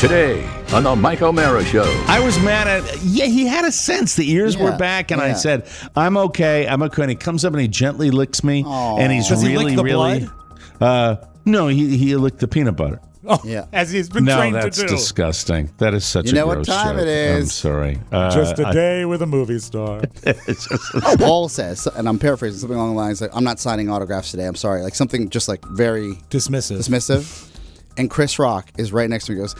Today on the Mike O'Mara Show. I was mad at, he had a sense. The ears were back, and I said, I'm okay. And he comes up and he gently licks me. Aww. And he's Does he really, lick the really. No, he licked the peanut butter. Oh, yeah. As he's been trained to do. No, that's disgusting. That is such a gross You know what time joke. it is. I'm sorry. Just a day with a movie star. Paul says, and I'm paraphrasing, something along the lines like, I'm not signing autographs today. I'm sorry. Like something just like very dismissive. And Chris Rock is right next to me and goes,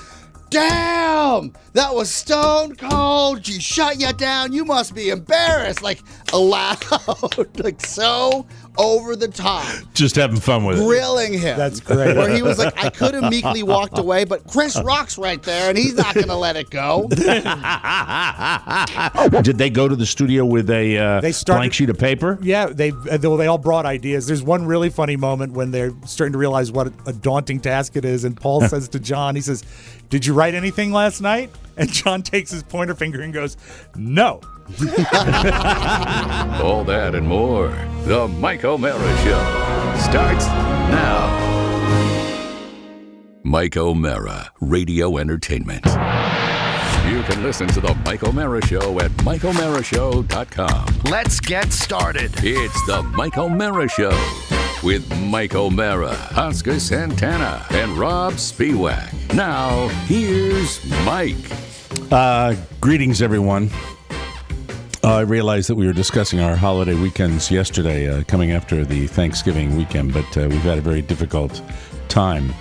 damn, that was stone cold. She shut you down. You must be embarrassed. Like loud, like so over the top. Just having fun with Grilling him. That's great. Where he was like, I could have meekly walked away, but Chris Rock's right there, and he's not going to let it go. Did they go to the studio with a blank sheet of paper? Yeah, they all brought ideas. There's one really funny moment when they're starting to realize what a daunting task it is, and Paul says to John, he says, did you write anything last night? And John takes his pointer finger and goes, no. All that and more. The Mike O'Mara Show starts now. Mike O'Mara, Radio Entertainment. You can listen to the Mike O'Mara Show at MikeO'MaraShow.com. Let's get started. It's the Mike O'Mara Show with Mike O'Mara, Oscar Santana, and Robb Spiewak. Now, here's Mike. Greetings, everyone. I realized that we were discussing our holiday weekends yesterday, coming after the Thanksgiving weekend, but we've had a very difficult time.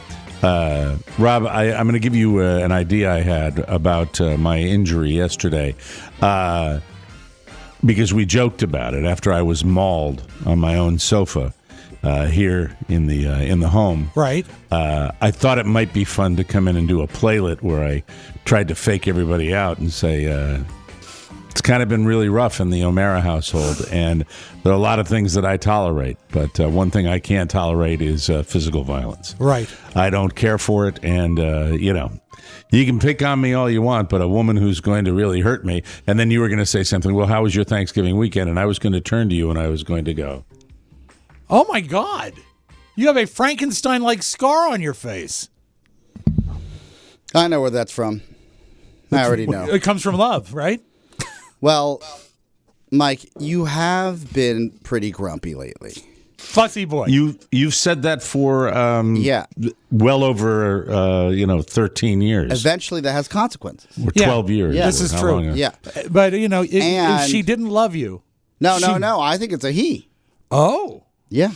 Rob, I'm going to give you an idea I had about my injury yesterday, because we joked about it after I was mauled on my own sofa here in the home. Right. I thought it might be fun to come in and do a playlet where I tried to fake everybody out and say, it's kind of been really rough in the O'Mara household, and there are a lot of things that I tolerate, but one thing I can't tolerate is physical violence. Right. I don't care for it, and, you can pick on me all you want, but a woman who's going to really hurt me, and then you were going to say something, well, how was your Thanksgiving weekend? And I was going to turn to you, and I was going to go, oh, my God. You have a Frankenstein-like scar on your face. I know where that's from. I already know. It comes from love, right? Well, Mike, you have been pretty grumpy lately. Fussy boy. You've said that for well over 13 years. Eventually, that has consequences. Or 12 years. Yeah. This is true. Yeah. But, if she didn't love you. No. I think it's a he. Oh. Yeah.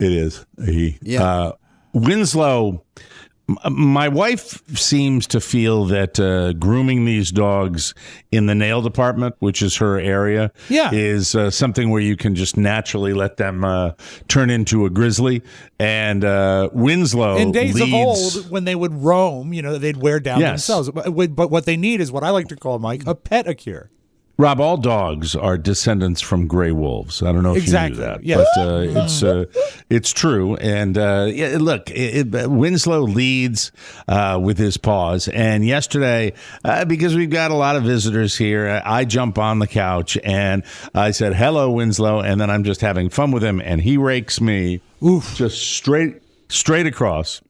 It is a he. Yeah. Winslow, my wife seems to feel that grooming these dogs in the nail department, which is her area, is something where you can just naturally let them turn into a grizzly. And Winslow in days leads, of old, when they would roam, they'd wear down themselves. But what they need is what I like to call, Mike, a pedicure. Rob, all dogs are descendants from gray wolves. I don't know if you knew that, but it's true. And look, Winslow leads with his paws. And yesterday, because we've got a lot of visitors here, I jump on the couch and I said, "Hello, Winslow," and then I'm just having fun with him, and he rakes me just straight across.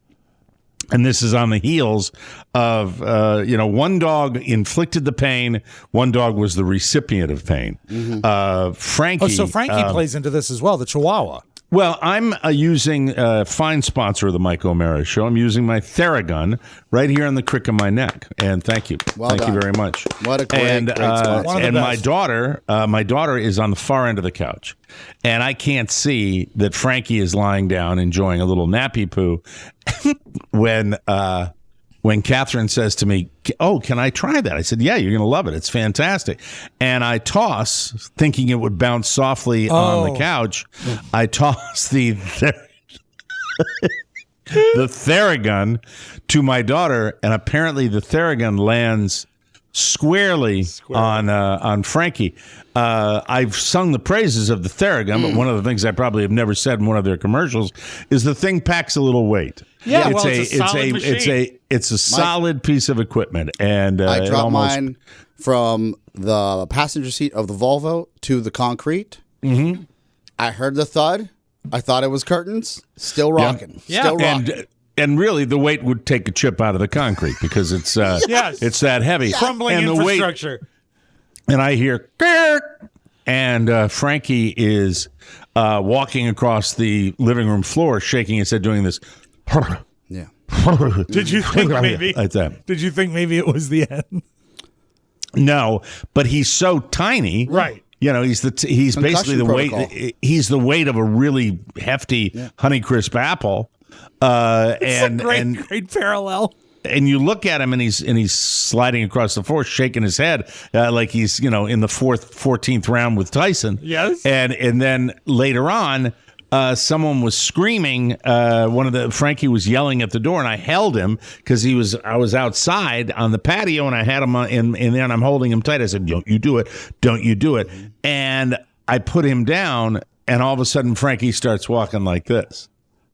And this is on the heels of, one dog inflicted the pain. One dog was the recipient of pain. Mm-hmm. Frankie. Oh, so Frankie plays into this as well, the Chihuahua. Well, I'm using a fine sponsor of the Mike O'Mara Show. I'm using my Theragun right here on the crick of my neck. And thank you. Thank you very much. What a great sponsor. And my daughter is on the far end of the couch. And I can't see that Frankie is lying down enjoying a little nappy poo when Catherine says to me, "Oh, can I try that?" I said, "Yeah, you're going to love it. It's fantastic." And I toss, thinking it would bounce softly on the couch. I toss the Theragun to my daughter, and apparently the Theragun lands squarely on Frankie. I've sung the praises of the Theragun, but one of the things I probably have never said in one of their commercials is the thing packs a little weight. Yeah, it's a solid piece of equipment, and I dropped mine from the passenger seat of the Volvo to the concrete. Mm-hmm. I heard the thud. I thought it was curtains. Still rocking. Yeah. Still rocking. And really, the weight would take a chip out of the concrete because it's it's that heavy. Crumbling and infrastructure. And I hear, and Frankie is walking across the living room floor, shaking his head, doing this. Yeah. Did you think maybe? Like that. Did you think maybe it was the end? No, but he's so tiny, right? You know, he's basically the protocol. weight. He's the weight of a really hefty Honeycrisp apple. It's a great parallel. And you look at him, and he's sliding across the floor, shaking his head like he's in the 14th round with Tyson. Yes. And then later on, someone was screaming. Frankie was yelling at the door, and I held him because I was outside on the patio, and I had him in there, and I'm holding him tight. I said, "Don't you do it! Don't you do it!" And I put him down, and all of a sudden, Frankie starts walking like this.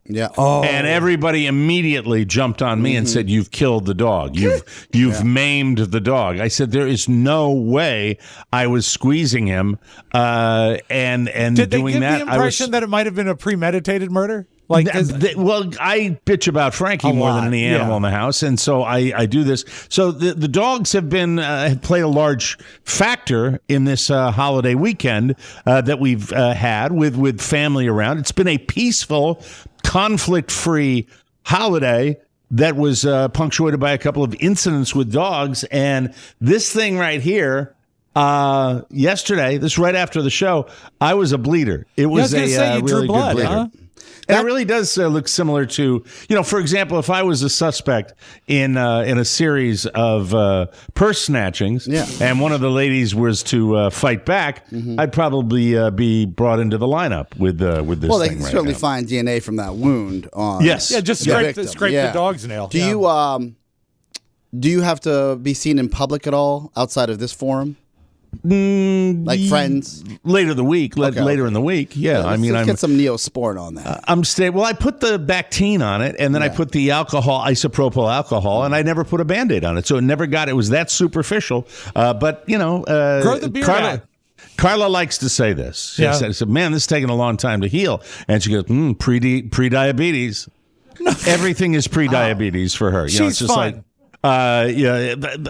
Yeah. Oh. And everybody immediately jumped on me and said, "You've killed the dog. You've maimed the dog." I said, "There is no way I was squeezing him." And did they doing give that, the impression that it might have been a premeditated murder? Like, well, I bitch about Frankie more than any animal in the house, and so I do this. So the dogs have played a large factor in this holiday weekend that we've had with family around. It's been a peaceful, conflict-free holiday that was punctuated by a couple of incidents with dogs, and this thing right here. Yesterday, this right after the show, I was a bleeder. It was a really good bleeder. Huh? And it really does look similar to, for example, if I was a suspect in a series of purse snatchings, and one of the ladies was to fight back, I'd probably be brought into the lineup with this. Well, they thing can right certainly now. find DNA from that wound on. Yes, just scrape the dog's nail. Do you have to be seen in public at all outside of this forum? Like friends later in the week. I mean, let's get some Neosporin on that. Well, I put the Bactine on it, and then I put the isopropyl alcohol, and I never put a Band-Aid on it, so it was that superficial. But grow the beard out. Carla likes to say this. She said, "Man, this is taking a long time to heal," and she goes, "Pre-diabetes." Everything is pre-diabetes for her. She's it's just fun.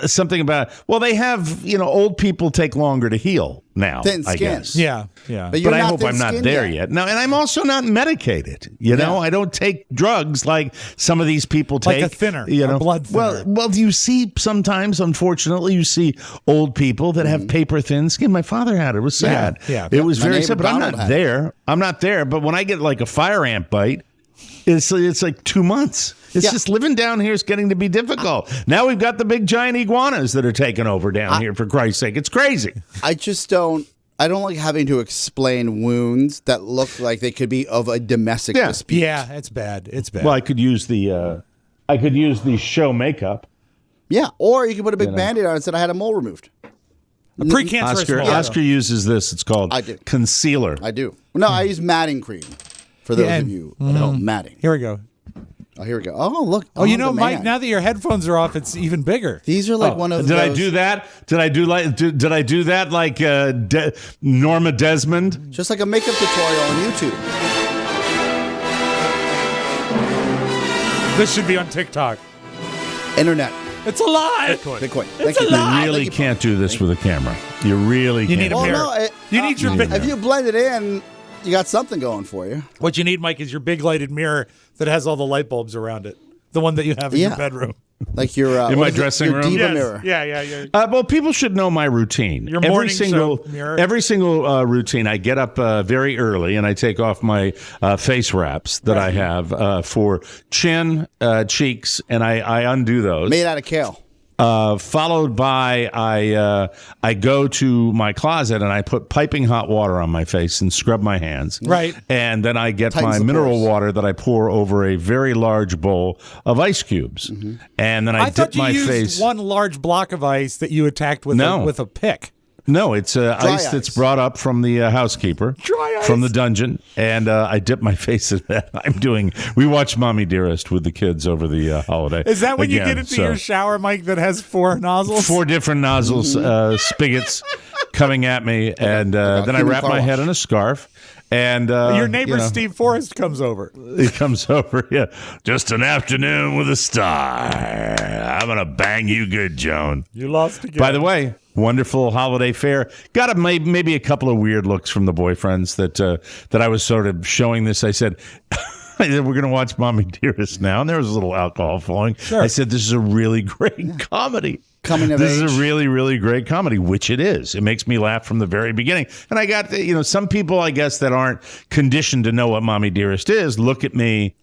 Something about they have old people take longer to heal now. Thin skin. I guess. Yeah. But I hope I'm not there yet. No, and I'm also not medicated. I don't take drugs like some of these people take. Like a thinner, a blood thinner. Well, you see sometimes, unfortunately, you see old people that have paper thin skin. My father had it. It was sad. Yeah. It was very neighbor sad. But I'm Donald not had there. I'm not there. But when I get like a fire ant bite, it's like 2 months. It's just living down here is getting to be difficult. Now we've got the big giant iguanas that are taking over down here, for Christ's sake. It's crazy. I don't like having to explain wounds that look like they could be of a domestic dispute. Yeah, it's bad. It's bad. Well, I could use the show makeup. Yeah, or you could put a big Band-Aid on it and say I had a mole removed. A precancerous mole. Oscar uses this. It's called concealer. I do. No, I use matting cream. For those of you who know matting. Here we go. Oh, here we go. Oh, look. Oh, Mike, now that your headphones are off, it's even bigger. These are like one of Did those. I do that? Did I do that like Norma Desmond? Just like a makeup tutorial on YouTube. This should be on TikTok. Internet. It's a lie. Bitcoin. It's a lie. You really can't do this with a camera. You really can't. Need a mirror. No, you need your big. If you blend it in, you got something going for you. What you need, Mike, is your big lighted mirror that has all the light bulbs around it. The one that you have in your bedroom. Like your in my dressing room. Diva mirror. Yeah. Well, people should know my routine. Your morning show mirror. Every single routine, I get up very early and I take off my face wraps that I have for chin, cheeks, and I undo those. Made out of kale. Followed by I go to my closet and I put piping hot water on my face and scrub my hands. Right. And then I get Tightens my the mineral pores. water that I pour over a very large bowl of ice cubes. And then I dip thought you my used face. one large block of ice that you attacked with a pick. No, it's ice that's brought up from the housekeeper, Dry ice. from the dungeon, and I dip my face in that. We watch Mommy Dearest with the kids over the holiday. Is that when you get into your shower, Mike, that has 4 nozzles? 4 different nozzles, spigots coming at me, and then I wrap my head in a scarf, And your neighbor Steve Forrest comes over. He comes over, yeah. Just an afternoon with a star. I'm gonna bang you good, Joan. You lost again. By the way, wonderful holiday fare. Got maybe a couple of weird looks from the boyfriends that I was sort of showing this. I said, we're going to watch Mommy Dearest now. And there was a little alcohol flowing. Sure. I said, this is a really great comedy. Coming of This age. is a really, really great comedy, which it is. It makes me laugh from the very beginning. And I got, some people, I guess, that aren't conditioned to know what Mommy Dearest is, look at me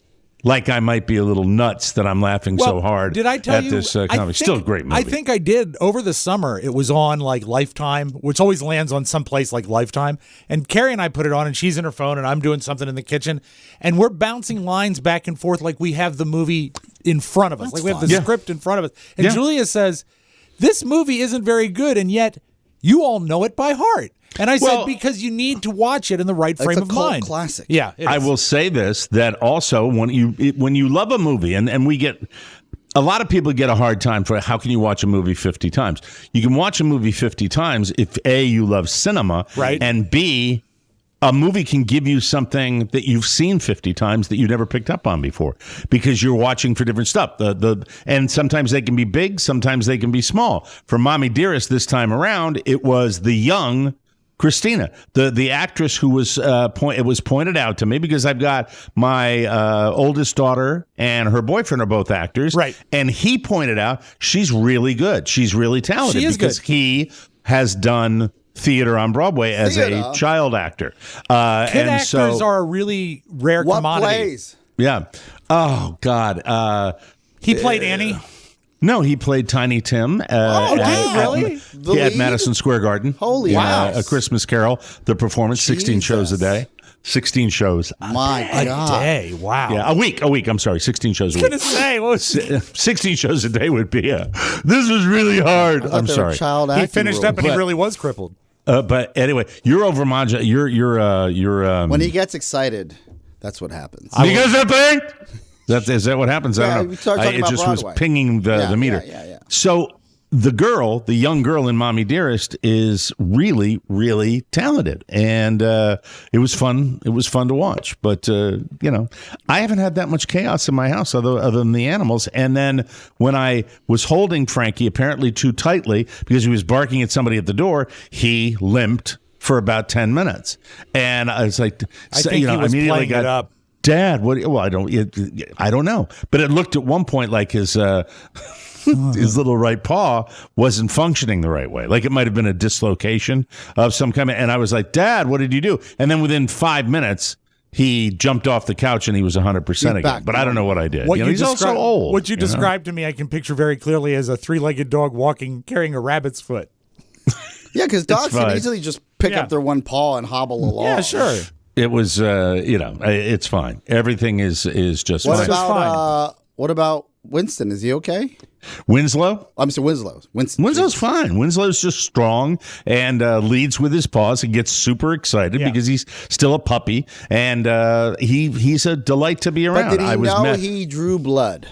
like I might be a little nuts that I'm laughing so hard did I tell at you, this comedy. Still a great movie. I think I did. Over the summer, it was on like Lifetime, which always lands on some place like Lifetime. And Carrie and I put it on, and she's in her phone, and I'm doing something in the kitchen. And we're bouncing lines back and forth like we have the movie in front of us. Like we have the script in front of us. And Julia says, this movie isn't very good, and yet you all know it by heart. And I said, because you need to watch it in the right frame of mind. It's a cult classic. Yeah, I will say this, that also when you love a movie, and we get a lot of people get a hard time for how can you watch a movie 50 times? You can watch a movie 50 times if A, you love cinema, right, and B, a movie can give you something that you've seen 50 times that you never picked up on before because you're watching for different stuff. And sometimes they can be big, sometimes they can be small. For Mommy Dearest this time around, it was the young Christina, the actress who was it was pointed out to me because I've got my oldest daughter and her boyfriend are both actors, right? And he pointed out she's really good. She's really talented because he has done theater on Broadway as a child actor. Kid actors are a really rare commodity. Plays? Yeah. Oh God. He played Annie. No, he played Tiny Tim. Really? At Madison Square Garden. Holy wow! A Christmas Carol. The performance, 16 shows a day. 16 shows. My God. A day. Wow. Yeah, a week. I'm sorry, 16 shows a week. I was going to say, what was 16 shows a day would be. This was really hard. I'm sorry. He finished up and he really was crippled. But anyway, you're over Manja. You're. When he gets excited, that's what happens. You guys that thing? Is that what happens? I don't know. We started talking it about just Broadway. was pinging the meter. Yeah. So the young girl in Mommy Dearest is really, really talented. And it was fun. It was fun to watch. But, I haven't had that much chaos in my house other than the animals. And then when I was holding Frankie apparently too tightly because he was barking at somebody at the door, he limped for about 10 minutes. And I was like, I think he was immediately playing it up. Dad, what? Well, I don't know. But it looked at one point like his his little right paw wasn't functioning the right way. Like it might have been a dislocation of some kind. And I was like, Dad, what did you do? And then within 5 minutes, he jumped off the couch and he was 100% again. But I don't know what I did. He's also old. What you described to me, I can picture very clearly as a three-legged dog carrying a rabbit's foot. Yeah, because dogs can easily just pick up their one paw and hobble along. Yeah, sure. It was, it's fine. Everything is just fine. What about Winston? Is he okay? Winslow? I'm sorry, Winslow. Winslow's fine. Winslow's just strong and leads with his paws and gets super excited because he's still a puppy and he's a delight to be around. But did he know he drew blood?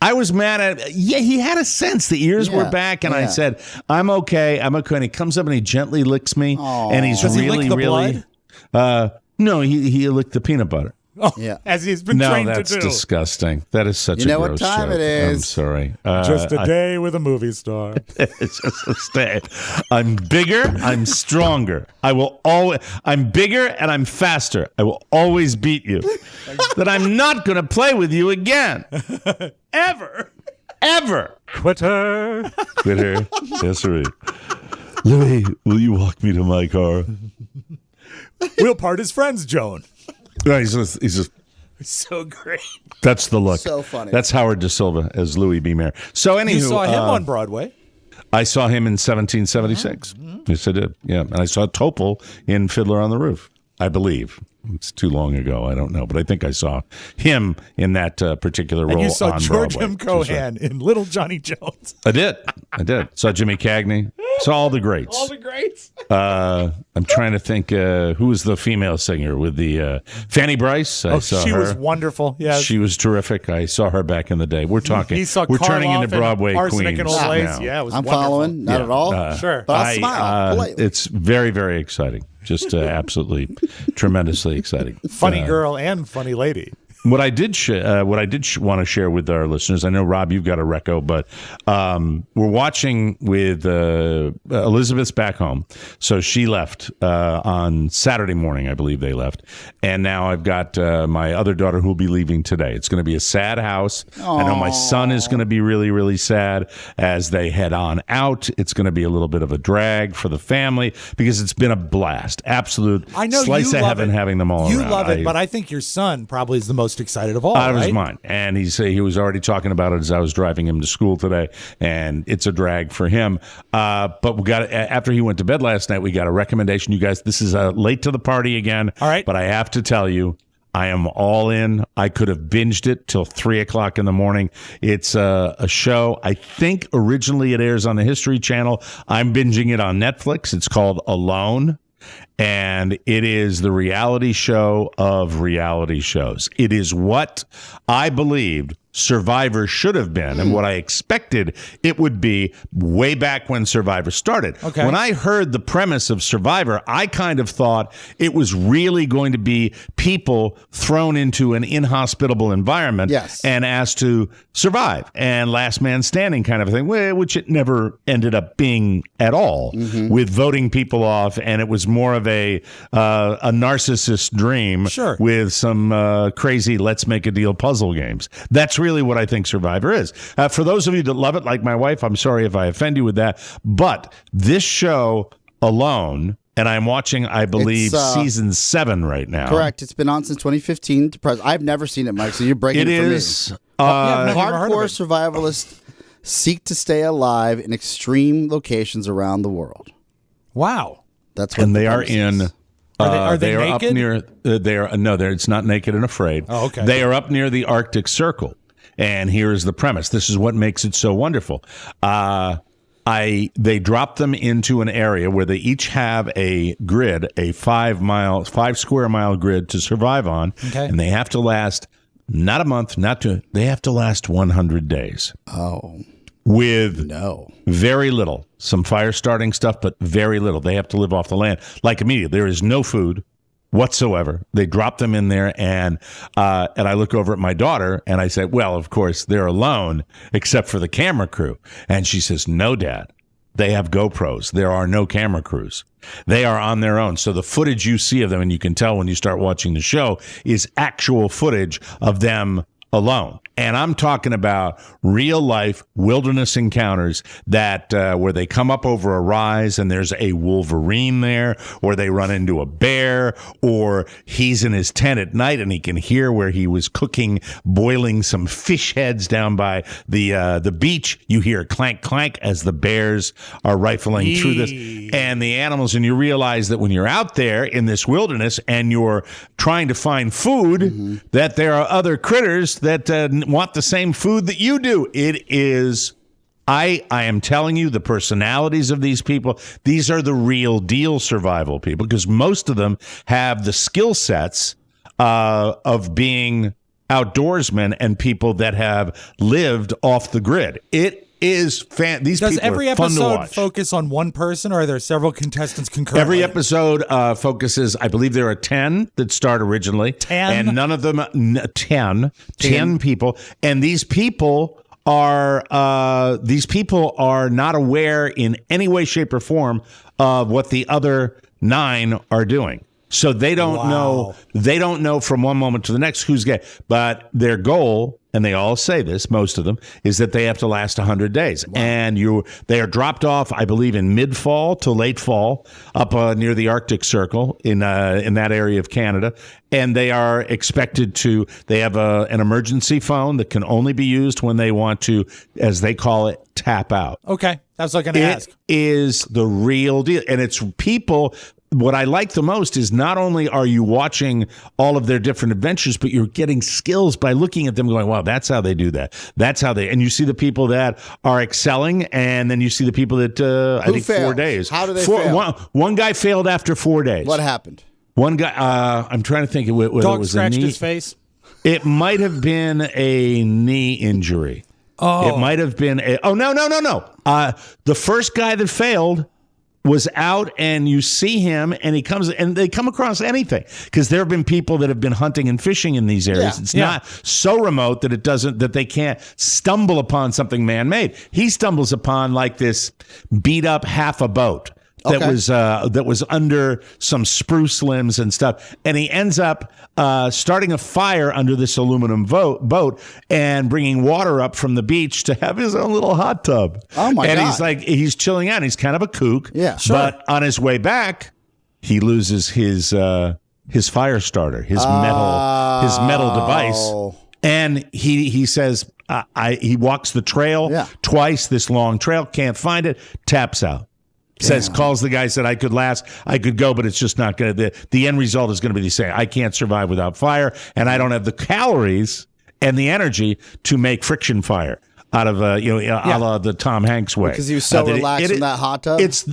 I was mad at he had a sense. The ears were back, and I said, I'm okay. And he comes up and he gently licks me, and he's Does really, he lick the really. blood? No, he licked the peanut butter. Oh, yeah, as he's been trained to do. No, that's disgusting. That is such a gross joke. You know what time it is. I'm sorry. Just a day with a movie star. It's just a day. I'm bigger. I'm stronger. I'm bigger and I'm faster. I will always beat you. That I'm not going to play with you again. Ever. Quitter. Yes, sir. Louis, will you walk me to my car? We'll part as friends, Joan. No, he's just so great. That's the look. So funny. That's Howard Da Silva as Louis B. Mayer. So anywho, you saw him on Broadway. I saw him in 1776. Yes, I did. Yeah, and I saw Topol in Fiddler on the Roof. I believe it's too long ago. I don't know, but I think I saw him in that particular role. And you saw on George Broadway. M. Cohan in Little Johnny Jones. I did. Saw Jimmy Cagney. It's all the greats. All the greats. I'm trying to think who was the female singer with the Fanny Bryce. I saw she her. was wonderful. Yes. She was terrific. I saw her back in the day. We're talking. We're Karloff turning into Broadway Arsenic queens and Old Lace. now. Yeah, it was I'm wonderful. following. Not at all. Sure. But I'll smile politely. It's very, very exciting. Just absolutely tremendously exciting. Funny girl and funny lady. What I did want to share with our listeners, I know, Rob, you've got a reco, but we're watching with Elizabeth's back home. So she left on Saturday morning, I believe they left. And now I've got my other daughter who will be leaving today. It's going to be a sad house. Aww. I know my son is going to be really, really sad as they head on out. It's going to be a little bit of a drag for the family because it's been a blast. Absolute slice of heaven having them all around. You love it, but I think your son probably is the most excited of all. Out of his mind. And he was already talking about it as I was driving him to school today, and it's a drag for him. But we got after he went to bed last night, we got a recommendation. You guys, this is late to the party again. All right. But I have to tell you, I am all in. I could have binged it till 3:00 in the morning. It's a show. I think originally it airs on the History Channel. I'm binging it on Netflix. It's called Alone. And it is the reality show of reality shows. It is what I believed Survivor should have been and what I expected it would be way back when Survivor started. Okay. When I heard the premise of Survivor, I kind of thought it was really going to be people thrown into an inhospitable environment and asked to survive and last man standing kind of a thing, which it never ended up being at all with voting people off. And it was more of a narcissist dream with some crazy let's make a deal puzzle games. That's really what I think Survivor is. For those of you that love it, like my wife, I'm sorry if I offend you with that, but this show Alone, and I'm watching, I believe, season 7 right now. Correct. It's been on since 2015 to present. I've never seen it, Mike, so you're breaking it for me. It is. Hardcore survivalists seek to stay alive in extreme locations around the world. Wow. That's what they are in. Are they naked? Up near. It's not Naked and Afraid. Oh, okay. They are up near the Arctic Circle, and here is the premise. This is what makes it so wonderful. They drop them into an area where they each have a grid, a 5 square mile grid to survive on, and they have to last not a month, not two. They have to last 100 days. Oh. With very little, some fire starting stuff, but very little. They have to live off the land. Like immediately, there is no food whatsoever. They drop them in there, and I look over at my daughter, and I say, well, of course, they're alone, except for the camera crew. And she says, no, Dad, they have GoPros. There are no camera crews. They are on their own. So the footage you see of them, and you can tell when you start watching the show, is actual footage of them alone. And I'm talking about real life wilderness encounters that where they come up over a rise and there's a wolverine there, or they run into a bear, or he's in his tent at night and he can hear where he was boiling some fish heads down by the beach. You hear clank, clank as the bears are rifling through this and the animals. And you realize that when you're out there in this wilderness and you're trying to find food, that there are other critters that want the same food that you do. It is, I am telling you, the personalities of these people, these are the real deal survival people, because most of them have the skill sets of being outdoorsmen and people that have lived off the grid. It is these Does people every are fun to episode watch. Focus on one person, or are there several contestants concurrently? Every episode focuses, I believe there are 10 that start originally. 10? And none of them, 10 people. And these people are not aware in any way, shape, or form of what the other 9 are doing. So they don't know from one moment to the next who's gay. But their goal, and they all say this, most of them, is that they have to last 100 days. Wow. And they are dropped off, I believe, in mid-fall to late fall, up near the Arctic Circle in that area of Canada. And they are expected to, they have an emergency phone that can only be used when they want to, as they call it, tap out. Okay, that's what I'm going to ask. It is the real deal. And it's people what I like the most is not only are you watching all of their different adventures, but you're getting skills by looking at them going, wow, that's how they do that. That's how and you see the people that are excelling, and then you see the people that, I think failed? 4 days. How do they fail? One guy failed after 4 days. What happened? One guy, I'm trying to think of whether Dog it was scratched a knee. his face. It might have been a knee injury. Oh. It might have been no. The first guy that failed was out, and you see him, and he comes, and they come across anything, because there have been people that have been hunting and fishing in these areas. Yeah. It's not so remote that they can't stumble upon something man-made. He stumbles upon like this beat up half a boat that was under some spruce limbs and stuff, and he ends up starting a fire under this aluminum boat and bringing water up from the beach to have his own little hot tub. Oh my God! And he's chilling out. He's kind of a kook. Yeah, sure. But on his way back, he loses his fire starter, his metal device, and he says he walks the trail twice, this long trail, can't find it, taps out. Calls the guy, said, I could go, but it's just not going to, the end result is going to be the same. I can't survive without fire, and I don't have the calories and the energy to make friction fire out of, a la the Tom Hanks way. Because he was so relaxed in that hot tub? It's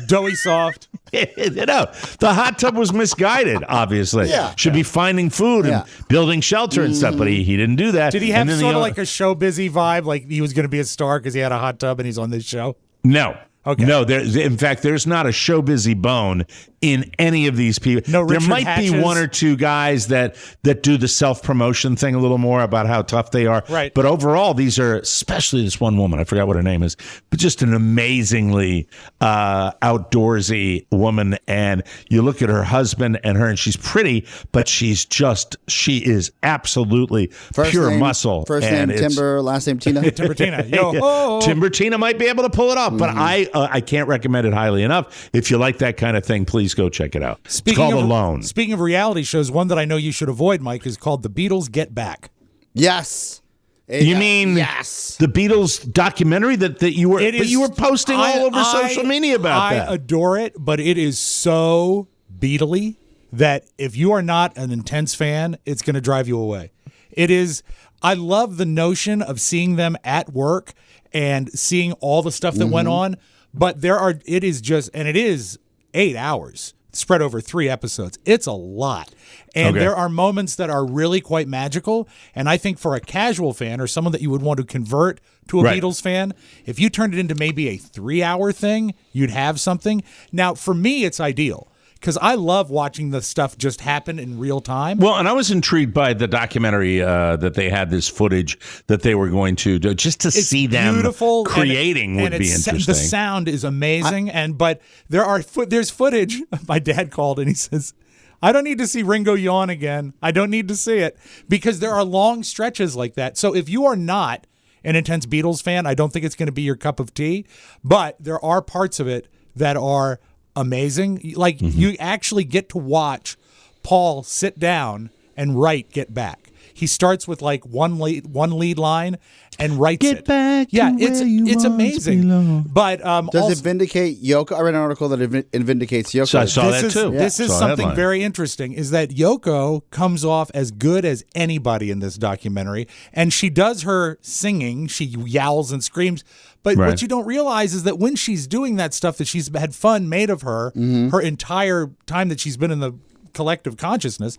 doughy soft. The hot tub was misguided, obviously. Should be finding food and building shelter and stuff, but he didn't do that. Did he have sort of like a show busy vibe, like he was going to be a star because he had a hot tub and he's on this show? No. Okay. No, in fact, there's not a show busy bone in any of these people. No, there Richard might Hatches. be one or two guys that do the self-promotion thing a little more about how tough they are. Right. But overall, these are, especially this one woman, I forgot what her name is, but just an amazingly outdoorsy woman. And you look at her husband and she's pretty, but she is absolutely pure muscle. First name Timber, last name Tina. Timber Tina. Yo, Timber Tina might be able to pull it off, but I can't recommend it highly enough. If you like that kind of thing, please go check it out. It's called Alone. Speaking of reality shows, one that I know you should avoid, Mike, is called The Beatles Get Back. Yes. You mean the Beatles documentary that you were posting all over social media about that? I adore it, but it is so Beatley that if you are not an intense fan, it's going to drive you away. It is. I love the notion of seeing them at work and seeing all the stuff that went on, but it is 8 hours spread over 3 episodes. It's a lot. And there are moments that are really quite magical. And I think for a casual fan or someone that you would want to convert to a Beatles fan, if you turned it into maybe a 3-hour thing, you'd have something. Now, for me, it's ideal, because I love watching the stuff just happen in real time. Well, and I was intrigued by the documentary that they had this footage that they were going to do, just to see them beautiful, creating would be interesting. The sound is amazing, but there's footage. My dad called and he says, I don't need to see Ringo yawn again. I don't need to see it, because there are long stretches like that. So if you are not an intense Beatles fan, I don't think it's going to be your cup of tea, but there are parts of it that are amazing. Like you actually get to watch Paul sit down and write Get Back. He starts with like one lead line and writes Get back. Yeah, it's amazing. But does it vindicate Yoko? I read an article that it vindicates Yoko. So I saw that too. This is something very interesting, is that Yoko comes off as good as anybody in this documentary, and she does her singing. She yowls and screams. But what you don't realize is that when she's doing that stuff that she's had fun made of her, her entire time that she's been in the collective consciousness,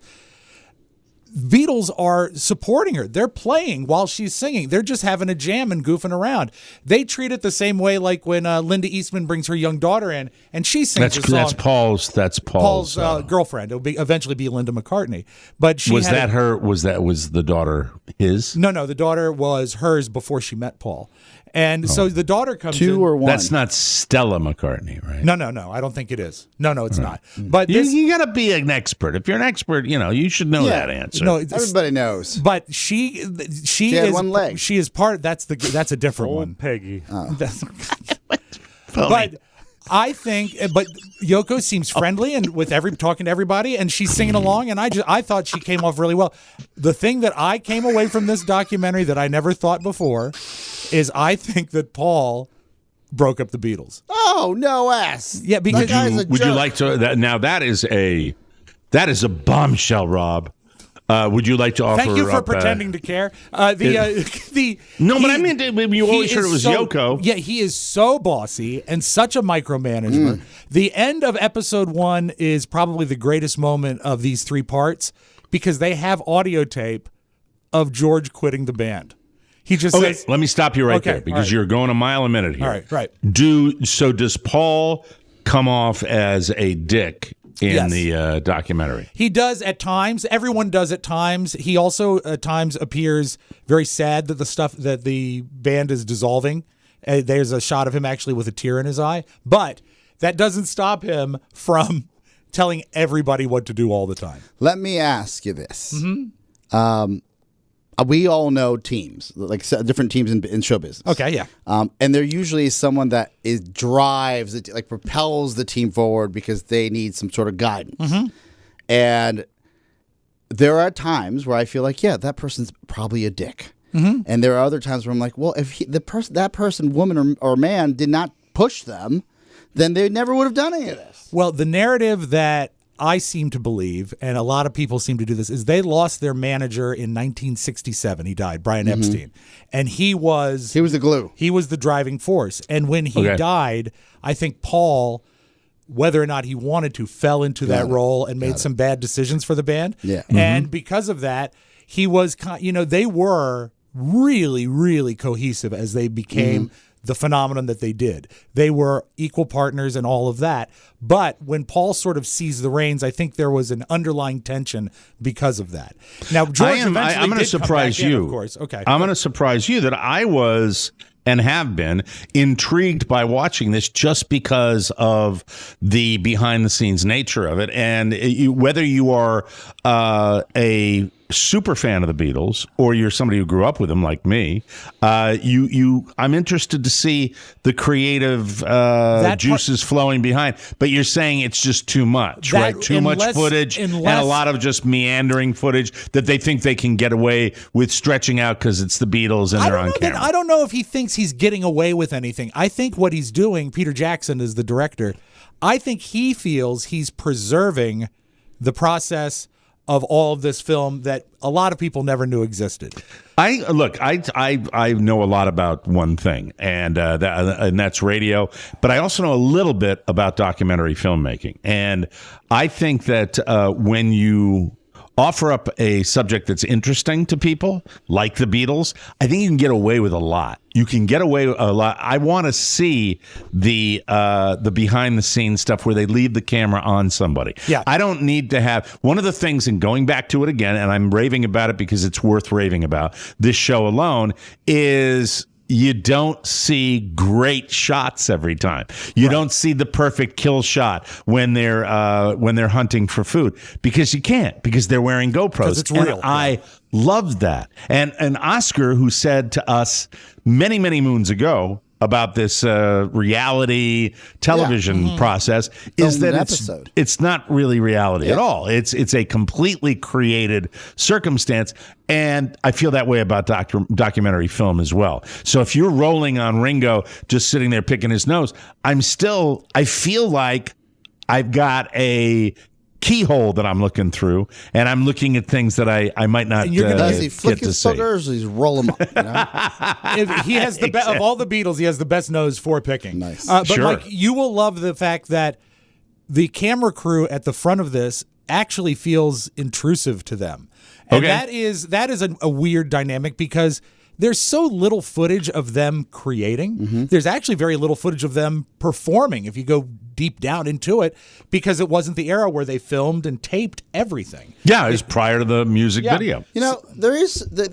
Beatles are supporting her. They're playing while she's singing. They're just having a jam and goofing around. They treat it the same way, like when Linda Eastman brings her young daughter in and she sings a song. That's Paul's girlfriend. It'll eventually be Linda McCartney. But she was the daughter his? No, the daughter was hers before she met Paul. And so the daughter comes in. 2 or 1? That's not Stella McCartney, right? No. I don't think it is. No, it's not. But you got to be an expert. If you're an expert, you should know that answer. No, everybody knows. But she had is 1 leg. She is part. That's a different one. Peggy. But I think, but Yoko seems friendly and talking to everybody, and she's singing along, and I thought she came off really well. The thing that I came away from this documentary that I never thought before is I think that Paul broke up the Beatles. Oh, No S. Yeah, because would you like to? Now that is a bombshell, Rob. Would you like to offer? Thank you for pretending to care. No, but I mean, you always heard it was Yoko. Yeah, he is so bossy and such a micromanager. The end of episode 1 is probably the greatest moment of these 3 parts because they have audio tape of George quitting the band. He just says, let me stop you right there because you're going a mile a minute here. All right, right. Does Paul come off as a dick in the documentary? He does at times. Everyone does at times. He also at times appears very sad that the band is dissolving. There's a shot of him actually with a tear in his eye, but that doesn't stop him from telling everybody what to do all the time. Let me ask you this. We all know teams, like different teams in show business. Okay, yeah. And there usually is someone that drives it, like propels the team forward because they need some sort of guidance. And there are times where I feel like, yeah, that person's probably a dick. And there are other times where I'm like, well, if that person, woman or man, did not push them, then they never would have done any of this. Well, the narrative that I seem to believe, and a lot of people seem to do this, is they lost their manager in 1967. He died, Brian Epstein. And he was the glue. He was the driving force. And when he died, I think Paul, whether or not he wanted to, fell into that role and made some bad decisions for the band. Yeah. And because of that, he was, they were really, really cohesive as they became the phenomenon that they did. They were equal partners and all of that. But when Paul sort of seized the reins, I think there was an underlying tension because of that. Now, George I'm going to surprise you. Of course. Okay. I'm going to surprise you that I was and have been intrigued by watching this just because of the behind-the-scenes nature of it. And whether you are a super fan of the Beatles or you're somebody who grew up with them like me, I'm interested to see the creative juices flowing behind. But you're saying it's just too much, right? Too much footage and a lot of just meandering footage that they think they can get away with stretching out because it's the Beatles and they're on camera. I don't know if he thinks he's getting away with anything. I think what he's doing, Peter Jackson is the director, I think he feels he's preserving the process of all of this film that a lot of people never knew existed. I know a lot about one thing, and that's radio. But I also know a little bit about documentary filmmaking, and I think that when you offer up a subject that's interesting to people, like the Beatles, I think you can get away with a lot. You can get away with a lot. I want to see the behind the scenes stuff where they leave the camera on somebody. Yeah. I don't need to have one of the things, and going back to it again, and I'm raving about it because it's worth raving about. This show alone is you don't see great shots every time. You don't see the perfect kill shot when they're hunting for food because you can't, because they're wearing GoPros. It's real. And I loved that. And Oscar, who said to us many, many moons ago about this reality television process, is that it's not really reality at all. It's a completely created circumstance, and I feel that way about documentary film as well. So if you're rolling on Ringo just sitting there picking his nose, I feel like I've got a keyhole that I'm looking through, and I'm looking at things that I might not does he flick get to his see. boogers or he's roll them up? You know? If he has the of all the Beatles, he has the best nose for picking. Nice. But Sure. Mike, you will love the fact that the camera crew at the front of this actually feels intrusive to them. And that is a weird dynamic because there's so little footage of them creating. There's actually very little footage of them performing if you go deep down into it, because it wasn't the era where they filmed and taped everything. Yeah, it was prior to the music video. You know,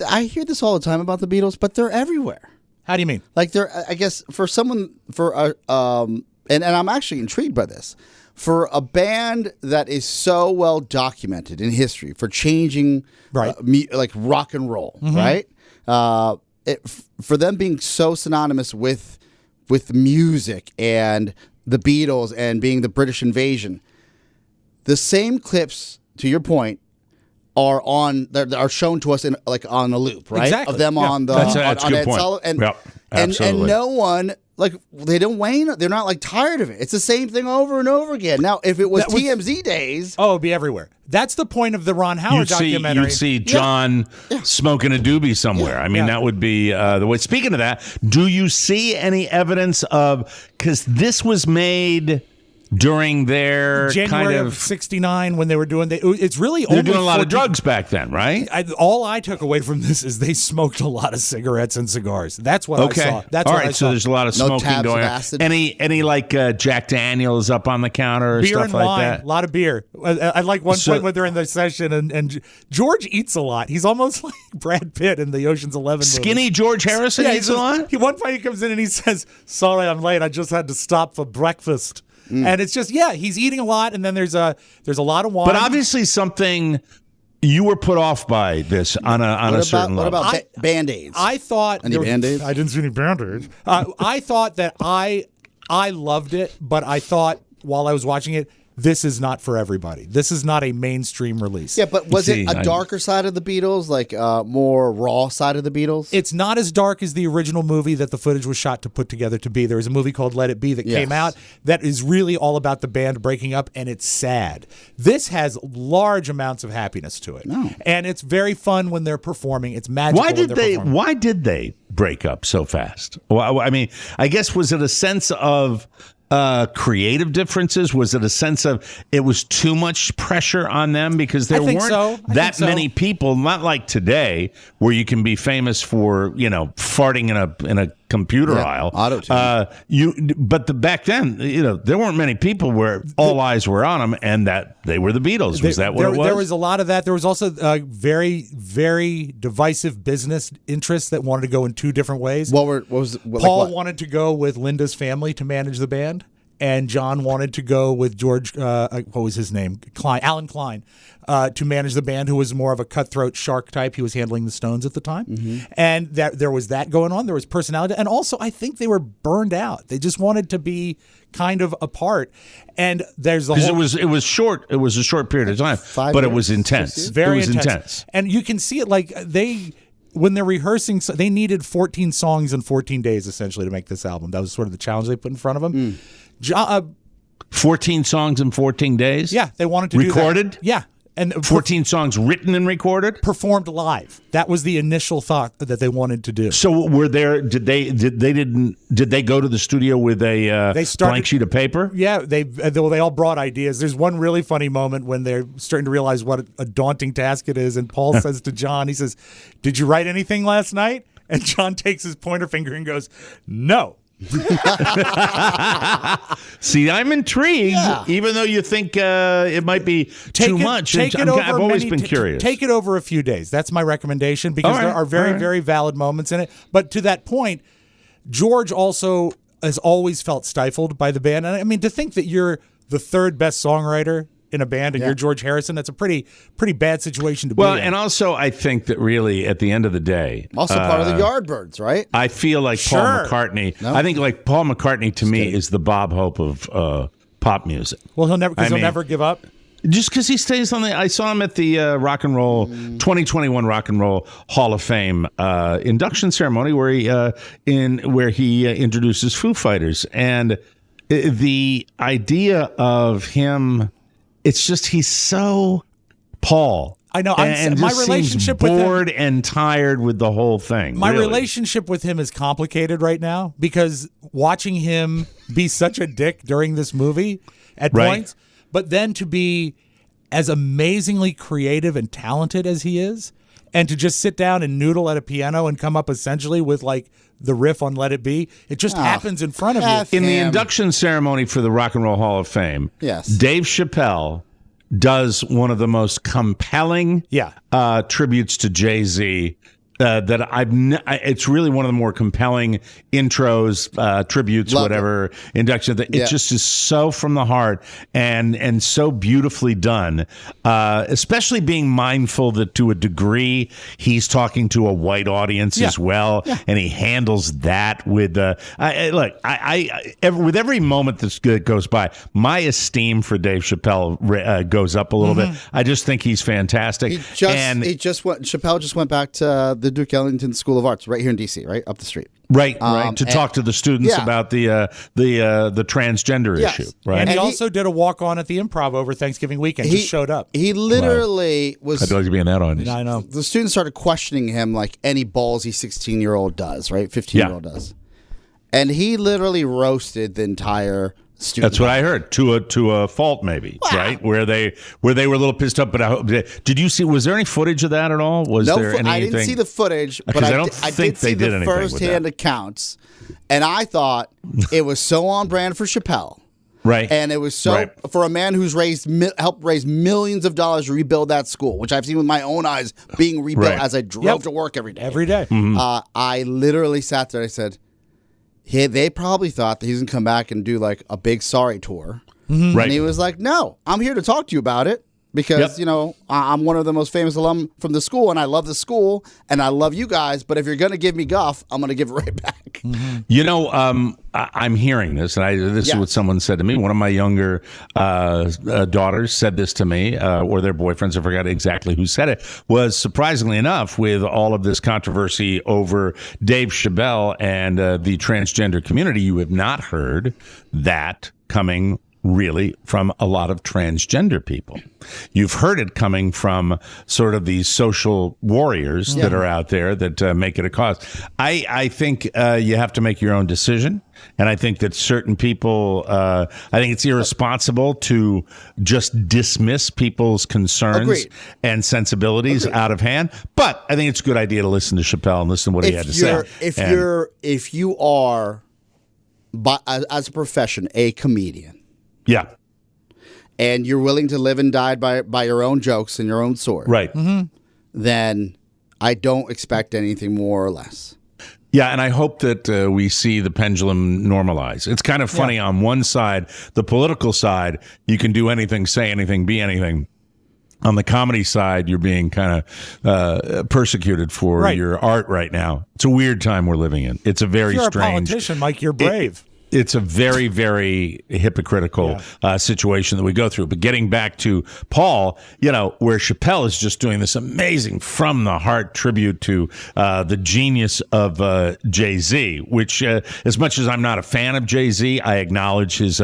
I hear this all the time about the Beatles, but they're everywhere. How do you mean? Like I guess for someone, and I'm actually intrigued by this. For a band that is so well documented in history for changing like rock and roll, right? For them being so synonymous with music and the Beatles and being the British invasion, the same clips, to your point, are shown to us on a loop, right? Exactly. Of them on the That's a good point. and no one like they don't wane. They're not like tired of it. It's the same thing over and over again. Now, if it was TMZ days, it'd be everywhere. That's the point of the Ron Howard documentary. You'd see John smoking a doobie somewhere. I mean, that would be the way. Speaking of that, do you see any evidence of, because this was made during their January kind of '69 when they were doing it's really they're doing a lot of drugs back then, right? All I took away from this is they smoked a lot of cigarettes and cigars. That's what I saw. That's all what right. I saw. So there's a lot of smoking going on. Any like Jack Daniels up on the counter or beer stuff and like wine, that? A lot of beer. I like one point when they're in the session and George eats a lot. He's almost like Brad Pitt in the Ocean's 11 movies. Skinny George Harrison eats a lot? One point he comes in and he says, "Sorry, I'm late. I just had to stop for breakfast." And it's just, he's eating a lot, and then there's a lot of wine. But obviously something you were put off by this on a certain level. What about Band-Aids? I thought... Any Band-Aids? I didn't see any Band-Aids. I thought that I loved it, but I thought while I was watching it, this is not for everybody. This is not a mainstream release. Yeah, but was it a darker side of the Beatles, like more raw side of the Beatles? It's not as dark as the original movie that the footage was shot to put together to be. There was a movie called Let It Be that came out that is really all about the band breaking up, and it's sad. This has large amounts of happiness to it. And it's very fun when they're performing. It's magical Why did they break up so fast? Well, I mean, I guess, was it a sense of creative differences? Was it a sense of it was too much pressure on them because there weren't that many people, not like today where you can be famous for, farting in a computer aisle. Auto-tune. But back then, there weren't many people where all eyes were on them and that they were the Beatles. Was that what it was? There was a lot of that. There was also very, very divisive business interests that wanted to go in two different ways. Paul wanted to go with Linda's family to manage the band, and John wanted to go with George, what was his name? Alan Klein, to manage the band, who was more of a cutthroat shark type. He was handling the Stones at the time. And there was that going on. There was personality. And also, I think they were burned out. They just wanted to be kind of apart. And there's the whole... It was short. It was a short period of time, but it was intense. Very intense. And you can see it like when they're rehearsing, they needed 14 songs in 14 days, essentially, to make this album. That was sort of the challenge they put in front of them. 14 songs in 14 days? Yeah, they wanted to recorded? Do that. Yeah. And 14 songs written and recorded? Performed live. That was the initial thought that they wanted to do. So did they go to the studio with a blank sheet of paper? Yeah, they all brought ideas. There's one really funny moment when they're starting to realize what a daunting task it is, and Paul says to John, he says, "Did you write anything last night?" And John takes his pointer finger and goes, "No." See, I'm intrigued, even though you think it might be too much. I've always been curious. Take it over a few days. That's my recommendation, because there are very, very valid moments in it. But to that point, George also has always felt stifled by the band. And I mean, to think that you're the third best songwriter in a band and you're George Harrison, that's a pretty bad situation to be in. Well, and also I think that really at the end of the day, also part of the Yardbirds, right? I feel like Paul McCartney. No? I think like Paul McCartney to me is the Bob Hope of pop music. Well, he'll never give up. Just because he stays on I saw him at the Rock and Roll 2021 Rock and Roll Hall of Fame induction ceremony where he introduces Foo Fighters, and the idea of him. It's just he's so Paul. I know. And my just relationship seems with bored and tired with the whole thing. My really. relationship with him is complicated right now because watching him be such a dick during this movie at points, but then to be as amazingly creative and talented as he is, and to just sit down and noodle at a piano and come up essentially with like the riff on Let It Be, it just happens in front of you. In the induction ceremony for the Rock and Roll Hall of Fame, Dave Chappelle does one of the most compelling tributes to Jay-Z that it's really one of the more compelling intros, tributes, whatever, induction. It just is so from the heart and so beautifully done, especially being mindful that to a degree he's talking to a white audience as well, and he handles that with with every moment that goes by, my esteem for Dave Chappelle goes up a little bit. I just think he's fantastic. Chappelle just went back to the Duke Ellington School of Arts right here in D.C., right up the street. Right, to talk to the students about the transgender issue. Right, and he also did a walk-on at the Improv over Thanksgiving weekend. Just showed up. He literally was. I'd like to be in that audience. I know. The students started questioning him like any ballsy 16-year-old does, right? 15-year-old does, and he literally roasted the entire student. That's what I heard to a fault, maybe. Wow. Right, where they were a little pissed up. But did you see? Was there any footage of that at all? Was there anything? I didn't see the footage, but I did see the first-hand accounts, and I thought it was so on brand for Chappelle. Right, and it was so for a man who's helped raise millions of dollars to rebuild that school, which I've seen with my own eyes being rebuilt as I drove to work every day. Mm-hmm. I literally sat there and I said, they probably thought that he's going to come back and do like a big sorry tour. Mm-hmm. Right. And he was like, no, I'm here to talk to you about it because, I'm one of the most famous alum from the school and I love the school and I love you guys. But if you're going to give me guff, I'm going to give it right back. Mm-hmm. I'm hearing this, and this is what someone said to me. One of my younger daughters said this to me, or their boyfriends, I forgot exactly who said it, was surprisingly enough, with all of this controversy over Dave Chappelle and the transgender community, you have not heard that coming really from a lot of transgender people. You've heard it coming from sort of these social warriors that are out there that make it a cause. I think you have to make your own decision. And I think that certain people, I think it's irresponsible to just dismiss people's concerns and sensibilities out of hand. But I think it's a good idea to listen to Chappelle and listen to what he had to say. If you are, as a profession, a comedian, and you're willing to live and die by your own jokes and your own sword, right? Mm-hmm. Then I don't expect anything more or less. Yeah, and I hope that we see the pendulum normalize. It's kind of funny on one side, the political side, you can do anything, say anything, be anything. On the comedy side, you're being kind of persecuted for your art right now. It's a weird time we're living in. It's a very strange. You're a politician, Mike. You're brave. It's a very, very hypocritical situation that we go through. But getting back to Paul, where Chappelle is just doing this amazing from the heart tribute to the genius of Jay-Z, which as much as I'm not a fan of Jay-Z, I acknowledge his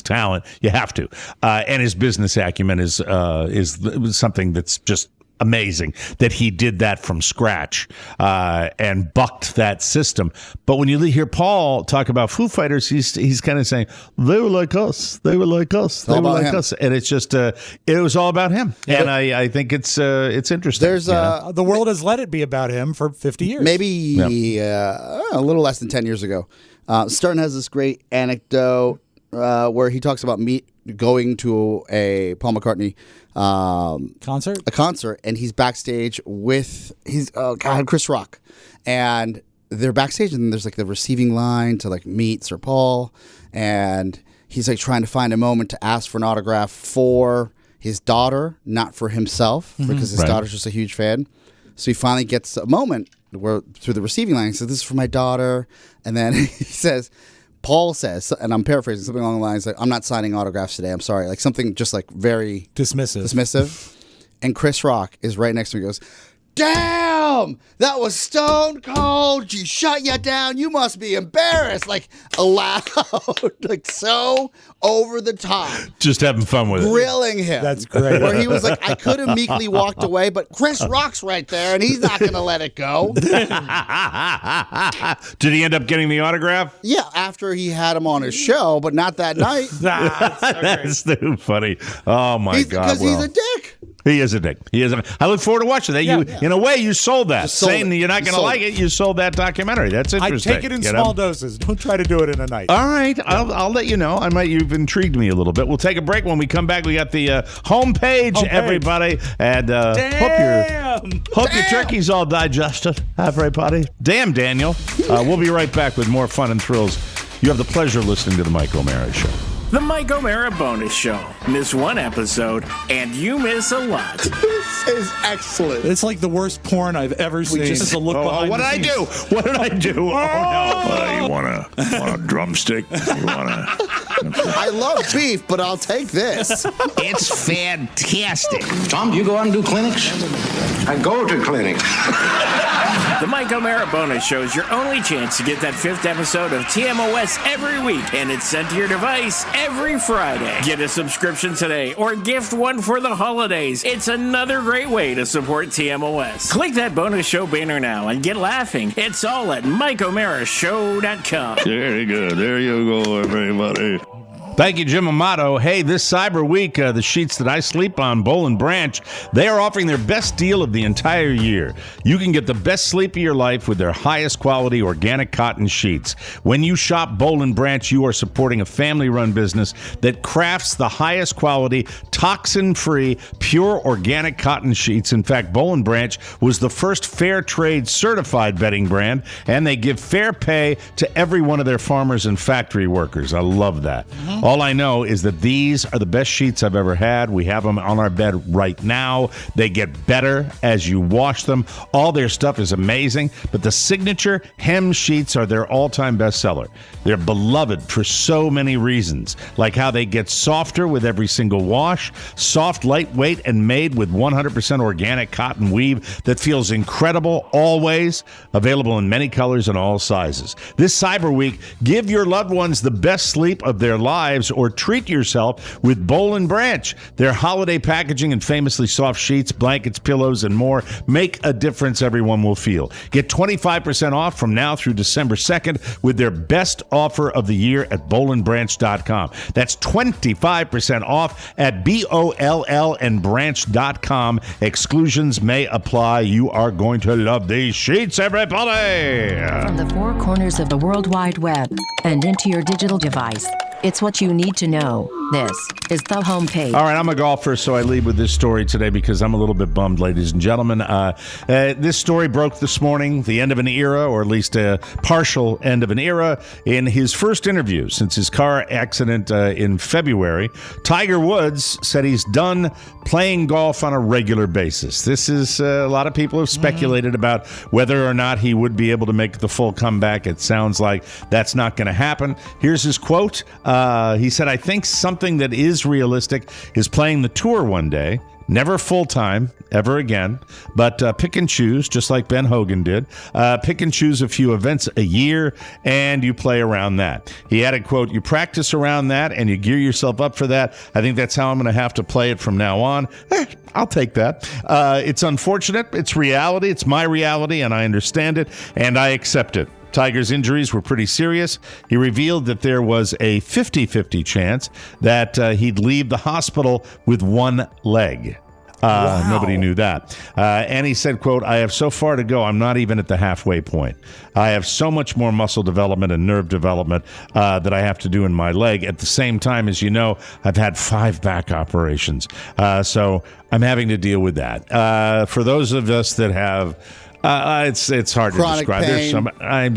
talent. You have to. And his business acumen is something that's just amazing that he did that from scratch and bucked that system. But when you hear Paul talk about Foo Fighters, he's kind of saying they were like us, they were like us, they were like us, and it's just it was all about him. And I think it's interesting. There's the world has let it be about him for 50 years, maybe a little less than 10 years ago. Stern has this great anecdote where he talks about going to a Paul McCartney concert, and he's backstage with Chris Rock, and they're backstage, and there's like the receiving line to like meet Sir Paul, and he's like trying to find a moment to ask for an autograph for his daughter, not for himself, because his daughter's just a huge fan. So he finally gets a moment where through the receiving line, he says, "This is for my daughter," and then he says. Paul says, and I'm paraphrasing, something along the lines like, "I'm not signing autographs today. I'm sorry." Like something just like very dismissive. And Chris Rock is right next to me. He goes, "Damn, that was stone cold. She shut you down. You must be embarrassed." Like loud, like so over the top. Just having fun with grilling him. That's great. Where he was like, I could have meekly walked away, but Chris Rock's right there, and he's not going to let it go. Did he end up getting the autograph? Yeah, after he had him on his show, but not that night. That's too funny. Oh my God! Because he's a dick. He is a dick. I look forward to watching that. In a way, you sold that. Saying that you're not going to like it, you sold that documentary. That's interesting. I take it in small doses. Don't try to do it in a night. All right. I'll let you know. You've intrigued me a little bit. We'll take a break. When we come back, we got the homepage, everybody. And hope your turkey's all digested, everybody. Damn, Daniel. We'll be right back with more fun and thrills. You have the pleasure of listening to The Mike O'Mara Show. The Mike O'Mara Bonus Show. Miss one episode, and you miss a lot. This is excellent. It's like the worst porn I've ever seen. Just a look behind what did I do? What did I do? Oh, no. You want a drumstick? You want I love beef, but I'll take this. It's fantastic. Tom, do you go out and do clinics? I go to clinics. The Mike O'Mara Bonus Show is your only chance to get that 5th episode of TMOS every week, and it's sent to your device every Friday. Get a subscription today or gift one for the holidays. It's another great way to support TMOS. Click that bonus show banner now and get laughing. It's all at MikeO'MaraShow.com. Very good. There you go, everybody. Thank you, Jim Amato. Hey, this Cyber Week, the sheets that I sleep on, Boll & Branch, they are offering their best deal of the entire year. You can get the best sleep of your life with their highest quality organic cotton sheets. When you shop Boll & Branch, you are supporting a family-run business that crafts the highest quality, toxin-free, pure organic cotton sheets. In fact, Boll & Branch was the first fair trade certified bedding brand, and they give fair pay to every one of their farmers and factory workers. I love that. All I know is that these are the best sheets I've ever had. We have them on our bed right now. They get better as you wash them. All their stuff is amazing, but the signature hem sheets are their all-time bestseller. They're beloved for so many reasons, like how they get softer with every single wash, soft, lightweight, and made with 100% organic cotton weave that feels incredible always, available in many colors and all sizes. This Cyber Week, give your loved ones the best sleep of their lives, or treat yourself with Boll & Branch. Their holiday packaging and famously soft sheets, blankets, pillows, and more make a difference everyone will feel. Get 25% off from now through December 2nd with their best offer of the year at bollandbranch.com. That's 25% off at BOLLandbranch.com. Exclusions may apply. You are going to love these sheets, everybody! From the four corners of the World Wide Web and into your digital device, it's what you need to know. This is the homepage. All right, I'm a golfer, so I lead with this story today because I'm a little bit bummed, ladies and gentlemen. This story broke this morning, the end of an era, or at least a partial end of an era. In his first interview since his car accident in February, Tiger Woods said he's done playing golf on a regular basis. This is a lot of people have speculated about whether or not he would be able to make the full comeback. It sounds like that's not going to happen. Here's his quote. He said, "I think something that is realistic is playing the tour one day. Never full-time, ever again, but pick and choose, just like Ben Hogan did. Pick and choose a few events a year, and you play around that." He added, quote, "You practice around that, and you gear yourself up for that. I think that's how I'm going to have to play it from now on." I'll take that. It's unfortunate. It's reality. It's my reality, and I understand it, and I accept it. Tiger's injuries were pretty serious. He revealed that there was a 50-50 chance that he'd leave the hospital with one leg. Wow. Nobody knew that. And he said, quote, "I have so far to go, I'm not even at the halfway point. I have so much more muscle development and nerve development that I have to do in my leg. At the same time, as you know, I've had 5 back operations. So I'm having to deal with that." For those of us that have... it's hard chronic to describe. Pain. There's some. I'm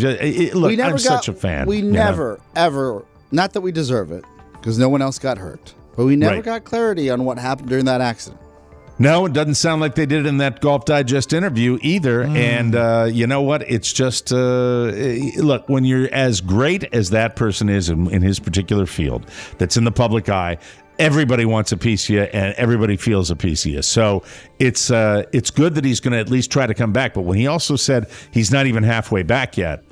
such a fan. We never, ever, not that we deserve it, because no one else got hurt, but we never got clarity on what happened during that accident. No, it doesn't sound like they did in that Golf Digest interview either. And you know what? It's just, look, when you're as great as that person is in his particular field that's in the public eye, everybody wants a piece of you, and everybody feels a piece of you. So it's good that he's going to at least try to come back. But when he also said he's not even halfway back yet,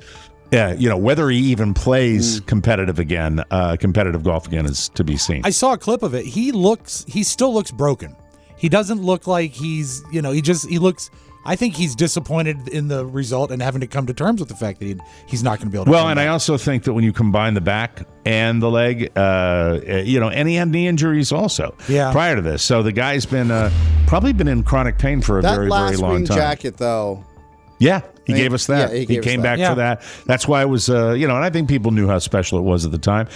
whether he even plays competitive golf again is to be seen. I saw a clip of it. He still looks broken. He doesn't look like he's, he looks. I think he's disappointed in the result and having to come to terms with the fact that he's not going to be able to. Well, and I also think that when you combine the back and the leg, and he had knee injuries also prior to this. So the guy's been probably been in chronic pain for a very, very long time. That last jacket, though. Yeah, he gave us that. Yeah, he came back for that. That's why it was, and I think people knew how special it was at the time.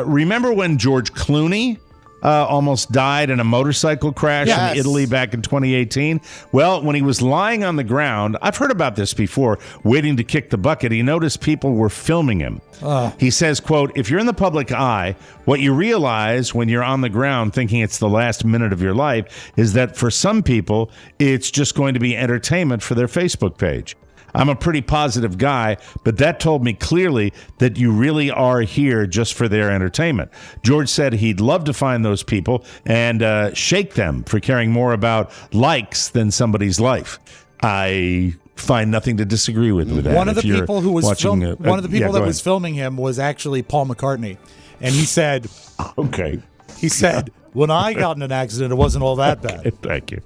Remember when George Clooney almost died in a motorcycle crash in Italy back in 2018. Well, when he was lying on the ground, I've heard about this before, waiting to kick the bucket, he noticed people were filming him. He says, quote, "If you're in the public eye, what you realize when you're on the ground thinking it's the last minute of your life is that for some people, it's just going to be entertainment for their Facebook page. I'm a pretty positive guy, but that told me clearly that you really are here just for their entertainment." George said he'd love to find those people and shake them for caring more about likes than somebody's life. I find nothing to disagree with that. One of the people who was was filming him was actually Paul McCartney, and he said, "Okay." He said, "When I got in an accident, it wasn't all that bad." Thank you.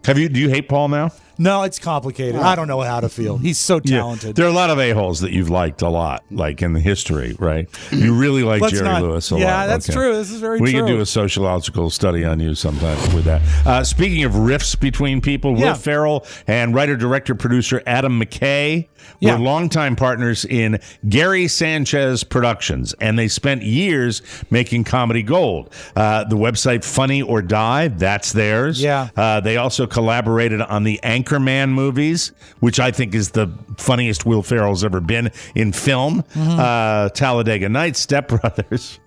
Do you hate Paul now? No, it's complicated. I don't know how to feel. He's so talented. Yeah. There are a lot of a-holes that you've liked a lot, like in the history, right? You really like Jerry Lewis a lot. Yeah, that's true. This is very true. We could do a sociological study on you sometime with that. Speaking of rifts between people, Will Ferrell and writer, director, producer Adam McKay were longtime partners in Gary Sanchez Productions, and they spent years making comedy gold. The website Funny or Die, that's theirs. Yeah. They also collaborated on the Anchorman movies, which I think is the funniest Will Ferrell's ever been in film. Talladega Nights, Step Brothers,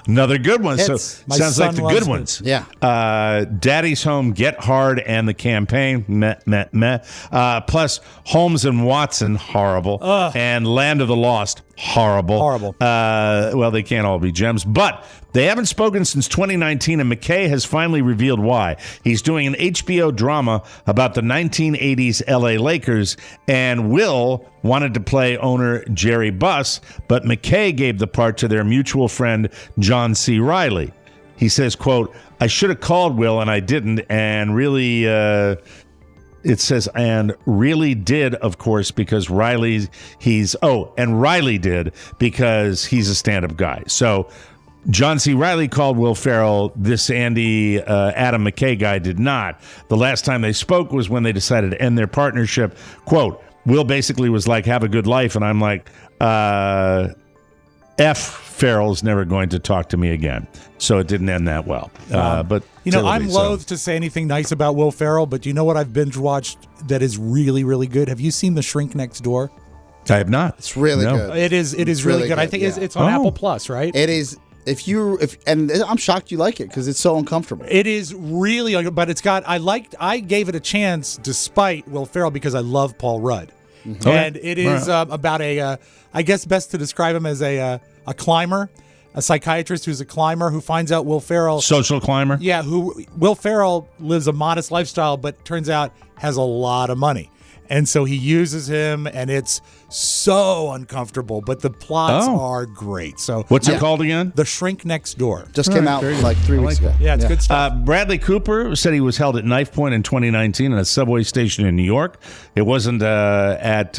another good one. So sounds like the good ones. Yeah. Daddy's Home, Get Hard, and The Campaign, plus Holmes and Watson, horrible, and Land of the Lost, horrible. Well, they can't all be gems, but they haven't spoken since 2019, and McKay has finally revealed why. He's doing an HBO drama about the 1980s LA Lakers, and Will wanted to play owner Jerry Buss, but McKay gave the part to their mutual friend John C. Reilly. He says, quote, "I should have called Will, and I didn't, and really..." It says, and really did, of course, because Riley did because he's a stand-up guy. So John C. Reilly called Will Ferrell. This Adam McKay guy did not. The last time they spoke was when they decided to end their partnership. Quote, Will basically was like, have a good life. And I'm like, Ferrell's never going to talk to me again. So it didn't end that well. But I'm loath to say anything nice about Will Ferrell, but do you know what I've binge watched that is really, really good? Have you seen The Shrink Next Door? I have not. It's really good. It is really good. I think it's on Apple Plus, right? It is. And I'm shocked you like it because it's so uncomfortable. It is really, but it's got. I gave it a chance despite Will Ferrell because I love Paul Rudd, and it is about I guess best to describe him as a climber, a psychiatrist who's a climber who finds out Will Ferrell, social climber. Yeah, Will Ferrell lives a modest lifestyle, but turns out has a lot of money. And so he uses him, and it's so uncomfortable, but the plots are great. So what's it called again? The Shrink Next Door. Just came out like 3 weeks ago. Yeah, it's good stuff. Bradley Cooper said he was held at knife point in 2019 at a subway station in New York. It wasn't at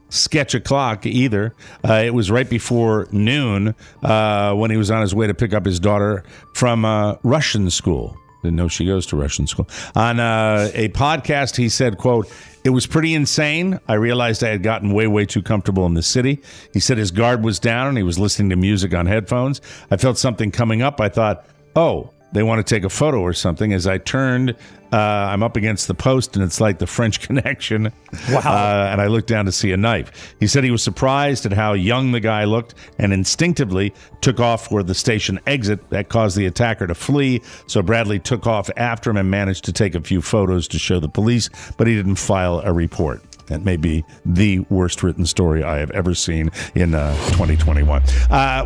sketch o'clock either. It was right before noon when he was on his way to pick up his daughter from Russian school. Didn't know she goes to Russian school. On a podcast, he said, quote, "It was pretty insane. I realized I had gotten way, way too comfortable in the city." He said his guard was down and he was listening to music on headphones. I felt something coming up. I thought, oh, they want to take a photo or something. As I turned, I'm up against the post, and it's like the French Connection. Wow. And I looked down to see a knife. He said he was surprised at how young the guy looked and instinctively took off for the station exit. That caused the attacker to flee. So Bradley took off after him and managed to take a few photos to show the police, but he didn't file a report. That may be the worst written story I have ever seen in 2021.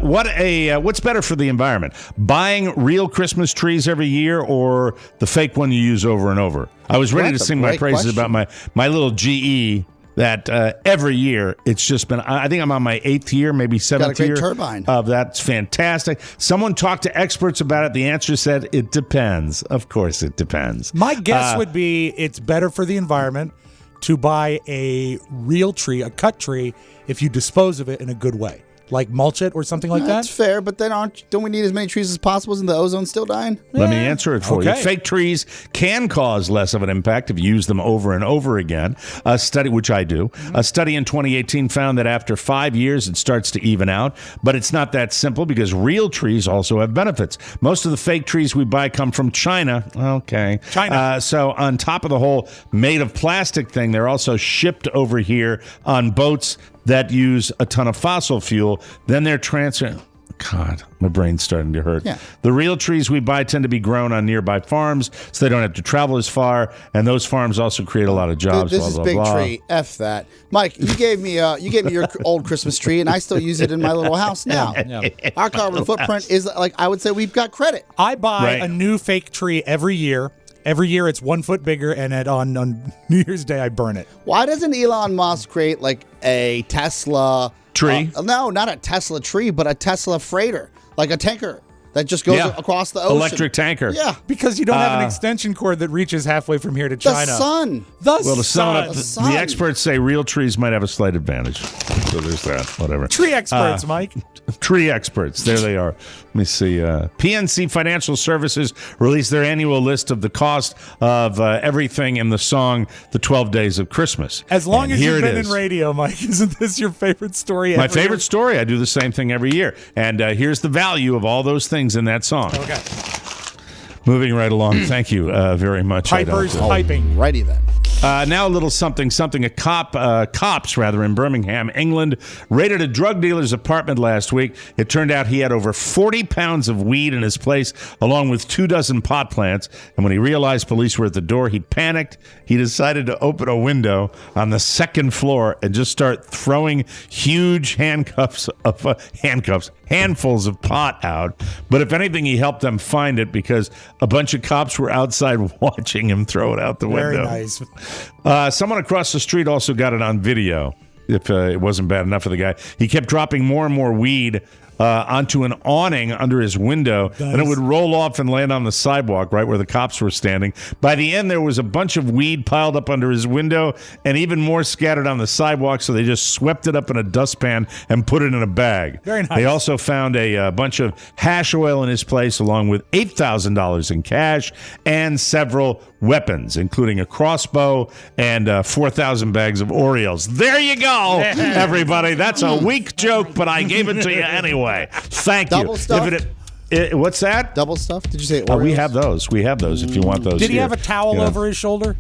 What's better for the environment? Buying real Christmas trees every year or the fake one you use over and over? I was ready to sing my praises about my little GE that every year it's just been, I think I'm on my 8th year, maybe 7th year turbine of that's fantastic. Someone talked to experts about it. The answer said it depends. Of course it depends. My guess would be it's better for the environment to buy a real tree, a cut tree, if you dispose of it in a good way. Like mulch it or something like that? That's fair, but then don't we need as many trees as possible? Isn't the ozone still dying? Let me answer it for you. Fake trees can cause less of an impact if you use them over and over again. A study, which I do, a study in 2018 found that after 5 years it starts to even out, but it's not that simple because real trees also have benefits. Most of the fake trees we buy come from China. Okay. China. So on top of the whole made of plastic thing, they're also shipped over here on boats that use a ton of fossil fuel. Then they're transferred. God, my brain's starting to hurt. Yeah. The real trees we buy tend to be grown on nearby farms, so they don't have to travel as far, and those farms also create a lot of jobs. This is big tree. F that, Mike. You gave me your old Christmas tree, and I still use it in my little house now. Our carbon footprint is like, I would say we've got credit. I buy a new fake tree every year. Every year it's 1 foot bigger, and on New Year's Day I burn it. Why doesn't Elon Musk create like a Tesla tree? No, not a Tesla tree, but a Tesla freighter, like a tanker that just goes across the ocean. Electric tanker. Yeah. Because you don't have an extension cord that reaches halfway from here to China. The sun. The experts say real trees might have a slight advantage. So there's that. Whatever. Tree experts, Mike. Tree experts. There they are. Let me see. PNC Financial Services released their annual list of the cost of everything in the song "The 12 Days of Christmas." As long as you've been in radio, Mike, isn't this your favorite story? My favorite story. I do the same thing every year. And here's the value of all those things in that song. Okay. Moving right along. Thank you very much. Pipers piping. Righty then. Now a little something. Cops in Birmingham, England, raided a drug dealer's apartment last week. It turned out he had over 40 pounds of weed in his place, along with 24 pot plants. And when he realized police were at the door, he panicked. He decided to open a window on the second floor and just start throwing huge handfuls of pot out. But if anything, he helped them find it because a bunch of cops were outside watching him throw it out the window. Very nice. Someone across the street also got it on video. If it wasn't bad enough for the guy, he kept dropping more and more weed onto an awning under his window, and it would roll off and land on the sidewalk right where the cops were standing. By the end, there was a bunch of weed piled up under his window and even more scattered on the sidewalk, so they just swept it up in a dustpan and put it in a bag. Very nice. They also found a bunch of hash oil in his place, along with $8,000 in cash and several weapons, including a crossbow and 4,000 bags of Oreos. There you go, everybody. That's a weak joke, but I gave it to you anyway. Thank you. Double stuffed? What's that? Double stuff? Did you say Oreos? We have those. We have those if you want those. Did he here. have a towel over his shoulder?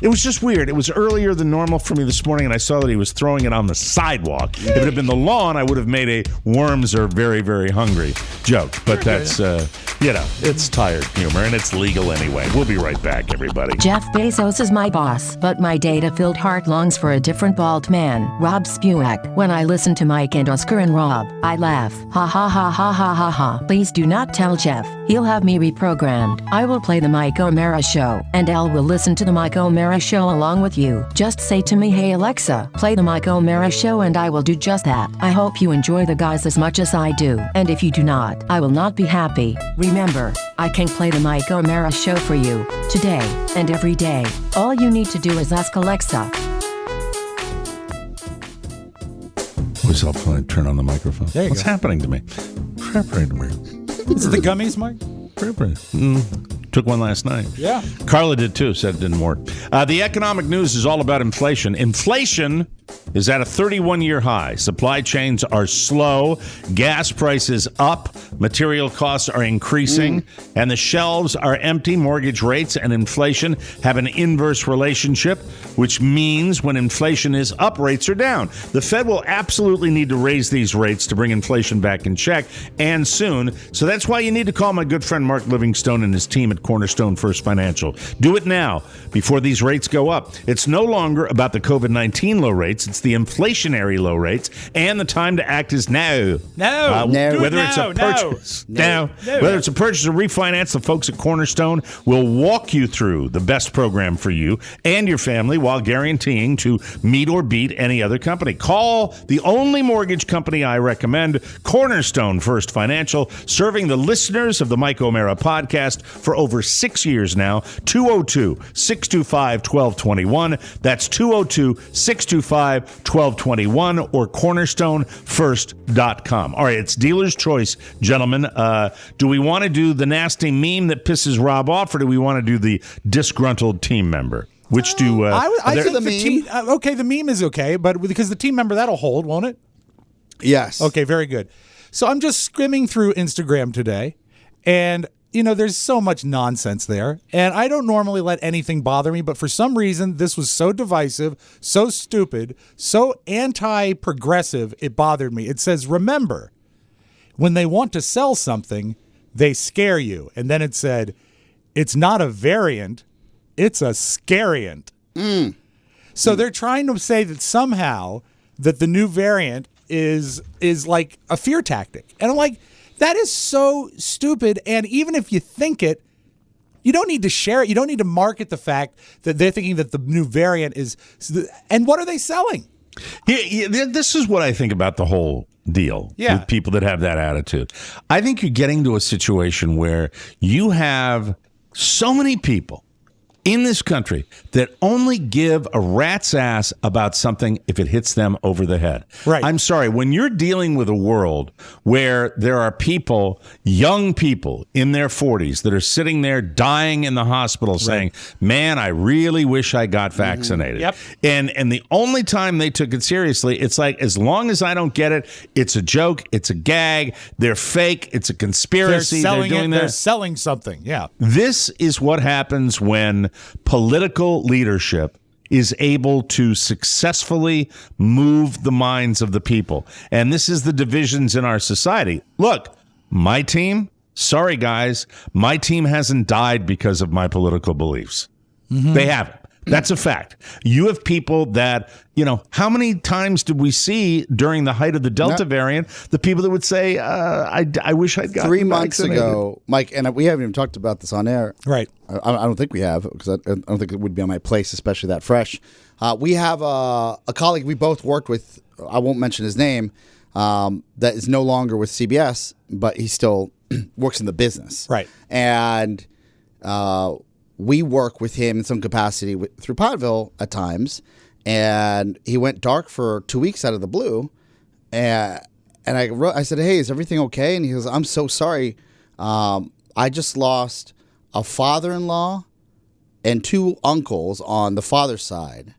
It was just weird. It was earlier than normal for me this morning, and I saw that he was throwing it on the sidewalk. If it had been the lawn, I would have made a worms are very, very hungry joke. But that's, it's tired humor, and it's legal anyway. We'll be right back, everybody. Jeff Bezos is my boss, but my data-filled heart longs for a different bald man, Robb Spewak. When I listen to Mike and Oscar and Rob, I laugh. Ha ha ha ha ha ha ha. Please do not tell Jeff. He'll have me reprogrammed. I will play the Mike O'Mara Show, and Elle will listen to the Mike O'Mara Show along with you. Just say to me, hey Alexa, play the Mike O'Mara Show, and I will do just that. I hope you enjoy the guys as much as I do, and if you do not, I will not be happy. Remember, I can play the Mike O'Mara Show for you, today, and every day. All you need to do is ask Alexa. What's up? Turn on the microphone. What's happening to me? Is it the gummies, Mike? Took one last night. Yeah. Carla did too, said it didn't work. The economic news is all about inflation. Inflation is at a 31-year high. Supply chains are slow. Gas prices up. Material costs are increasing. And the shelves are empty. Mortgage rates and inflation have an inverse relationship, which means when inflation is up, rates are down. The Fed will absolutely need to raise these rates to bring inflation back in check, and soon. So that's why you need to call my good friend Mark Livingstone and his team at Cornerstone First Financial. Do it now before these rates go up. It's no longer about the COVID-19 low rates. It's the inflationary low rates, and the time to act is now. Whether it's a purchase or refinance, the folks at Cornerstone will walk you through the best program for you and your family while guaranteeing to meet or beat any other company. Call the only mortgage company I recommend, Cornerstone First Financial, serving the listeners of the Mike O'Mara podcast for over 6 years now. 202-625-1221. That's 202-625-1221 or cornerstonefirst.com. All right, it's dealer's choice, gentlemen. Do we want to do the nasty meme that pisses Rob off, or do we want to do the disgruntled team member? Which do I think the meme. The meme is okay, but because the team member, that'll hold, won't it? Yes. Okay, very good. So I'm just skimming through Instagram today, and there's so much nonsense there, and I don't normally let anything bother me, but for some reason, this was so divisive, so stupid, so anti-progressive, it bothered me. It says, remember, when they want to sell something, they scare you. And then it said, it's not a variant, it's a scariant. So they're trying to say that somehow that the new variant is like a fear tactic. And I'm like, that is so stupid. And even if you think it, You don't need to share it. You don't need to market the fact that they're thinking that the new variant is. And what are they selling? This is what I think about the whole deal with people that have that attitude. I think you're getting to a situation where you have so many people in this country that only give a rat's ass about something if it hits them over the head. Right. I'm sorry, when you're dealing with a world where there are people, young people in their 40s that are sitting there dying in the hospital saying, man, I really wish I got vaccinated. Yep. And the only time they took it seriously, it's like, as long as I don't get it, it's a joke, it's a gag, they're fake, it's a conspiracy. They're selling something. Yeah. This is what happens when political leadership is able to successfully move the minds of the people. And this is the divisions in our society. Look, my team, sorry guys, my team hasn't died because of my political beliefs. They haven't. That's a fact. You have people that, how many times did we see during the height of the Delta variant, the people that would say, I wish I'd gotten 3 months vaccinated. ago, Mike, and we haven't even talked about this on air. Right. I don't think we have, because I don't think it would be on my place, especially that fresh. We have a colleague we both worked with, I won't mention his name, that is no longer with CBS, but he still works in the business. Right. And we work with him in some capacity through Podville at times, and he went dark for 2 weeks out of the blue, and I said, hey, is everything okay? And he goes, I'm so sorry. I just lost a father-in-law and 2 uncles on the father's side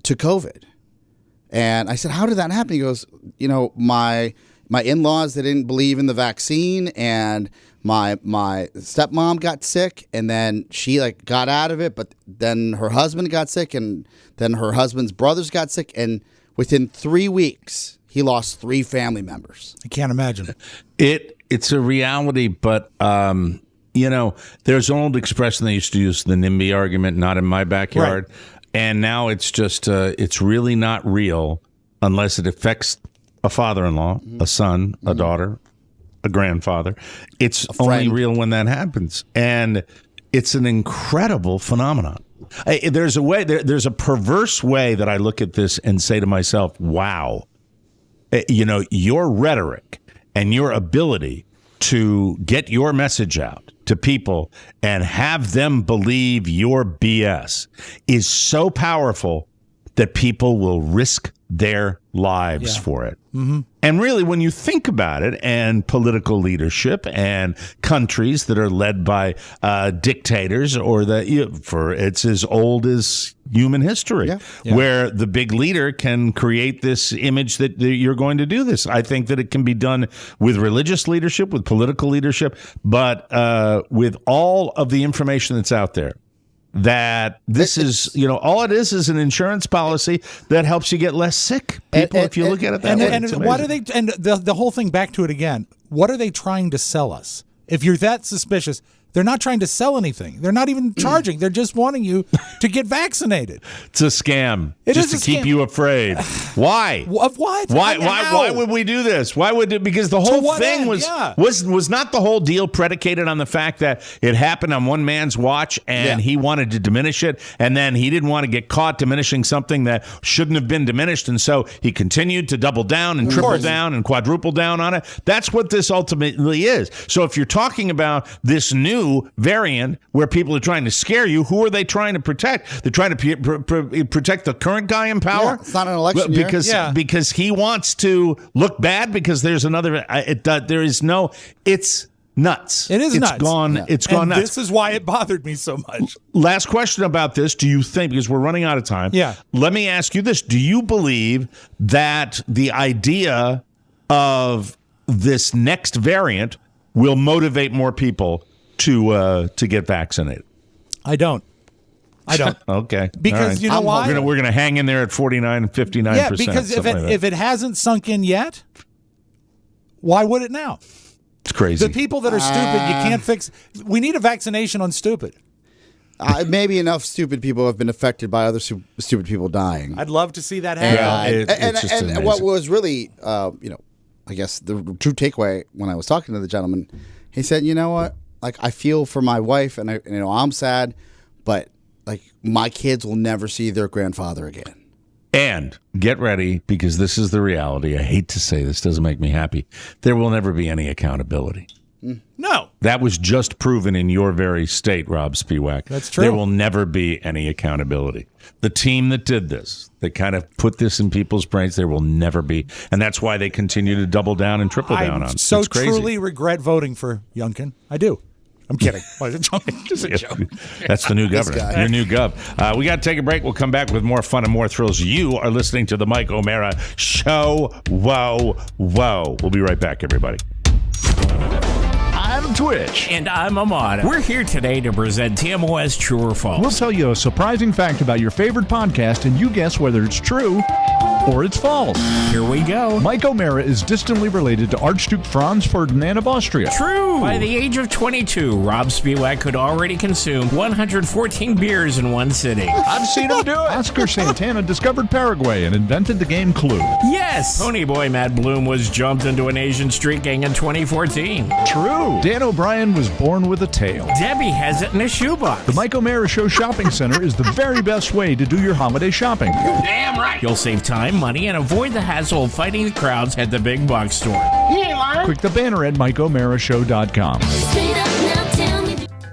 to COVID. And I said, how did that happen? He goes, my in-laws, they didn't believe in the vaccine, and my stepmom got sick, and then she got out of it, but then her husband got sick, and then her husband's brothers got sick, and within 3 weeks he lost 3 family members. I can't imagine. It's a reality, but there's an old expression they used to use, the NIMBY argument, not in my backyard. Right. And now it's just, it's really not real unless it affects a father-in-law, a son, a daughter, a grandfather. It's only real when that happens. And it's an incredible phenomenon. There's a perverse way that I look at this and say to myself, wow, your rhetoric and your ability to get your message out to people and have them believe your BS is so powerful that people will risk their lives for it. Mm-hmm. And really, when you think about it, and political leadership and countries that are led by dictators, or it's as old as human history, where the big leader can create this image that you're going to do this. I think that it can be done with religious leadership, with political leadership, but with all of the information that's out there, that this is, all it is an insurance policy that helps you get less sick, people, if you look at it that way. And what are they? And the whole thing, back to it again. What are they trying to sell us? If you're that suspicious, they're not trying to sell anything. They're not even charging. They're just wanting you to get vaccinated. It's a scam. Just to keep you afraid. Why? Of what? Why would we do this? Why would it? Because the whole thing was not the whole deal predicated on the fact that it happened on one man's watch and he wanted to diminish it, and then he didn't want to get caught diminishing something that shouldn't have been diminished, and so he continued to double down and triple down and quadruple down on it. That's what this ultimately is. So if you're talking about this new variant where people are trying to scare you, who are they trying to protect? They're trying to protect the current guy in power. Yeah, it's not an election year. Because he wants to look bad because there's another. It's nuts. It is nuts. It's gone. Yeah. It's gone nuts. This is why it bothered me so much. Last question about this. Do you think, because we're running out of time, let me ask you this. Do you believe that the idea of this next variant will motivate more people to get vaccinated? I don't. Okay. Because you know why? We're gonna hang in there at 49 and 59%. Yeah, because if it hasn't sunk in yet, why would it now? It's crazy. The people that are stupid, you can't fix. We need a vaccination on stupid. Maybe enough stupid people have been affected by other stupid people dying. I'd love to see that happen. And what was really, I guess the true takeaway when I was talking to the gentleman, he said, you know what? like I feel for my wife, and I'm sad, but like my kids will never see their grandfather again. And get ready, because this is the reality. I hate to say this, doesn't make me happy. There will never be any accountability. No. That was just proven in your very state, Robb Spiewak. That's true. There will never be any accountability. The team that did this, that kind of put this in people's brains, there will never be. And that's why they continue to double down and triple down on it. I so it's crazy. truly regret voting for Youngkin. I do. I'm kidding. Just a joke. That's the new governor. Your new gov. We got to take a break. We'll come back with more fun and more thrills. You are listening to the Mike O'Mara Show. Whoa, whoa. We'll be right back, everybody. I'm Twitch. And I'm Amada. We're here today to present TMOS True or False. We'll tell you a surprising fact about your favorite podcast, and you guess whether it's true or it's false. Here we go. Mike O'Mara is distantly related to Archduke Franz Ferdinand of Austria. True. By the age of 22, Robb Spiewak could already consume 114 beers in one sitting. I've seen him do it. Oscar Santana discovered Paraguay and invented the game Clue. Yes. Ponyboy Matt Bloom was jumped into an Asian street gang in 2014. True. Dan O'Brien was born with a tail. Debbie has it in a shoebox. The Mike O'Mara Show Shopping Center is the very best way to do your holiday shopping. Damn right. You'll save time, money, and avoid the hassle of fighting the crowds at the big box store. Click the banner at MikeO'MaraShow.com.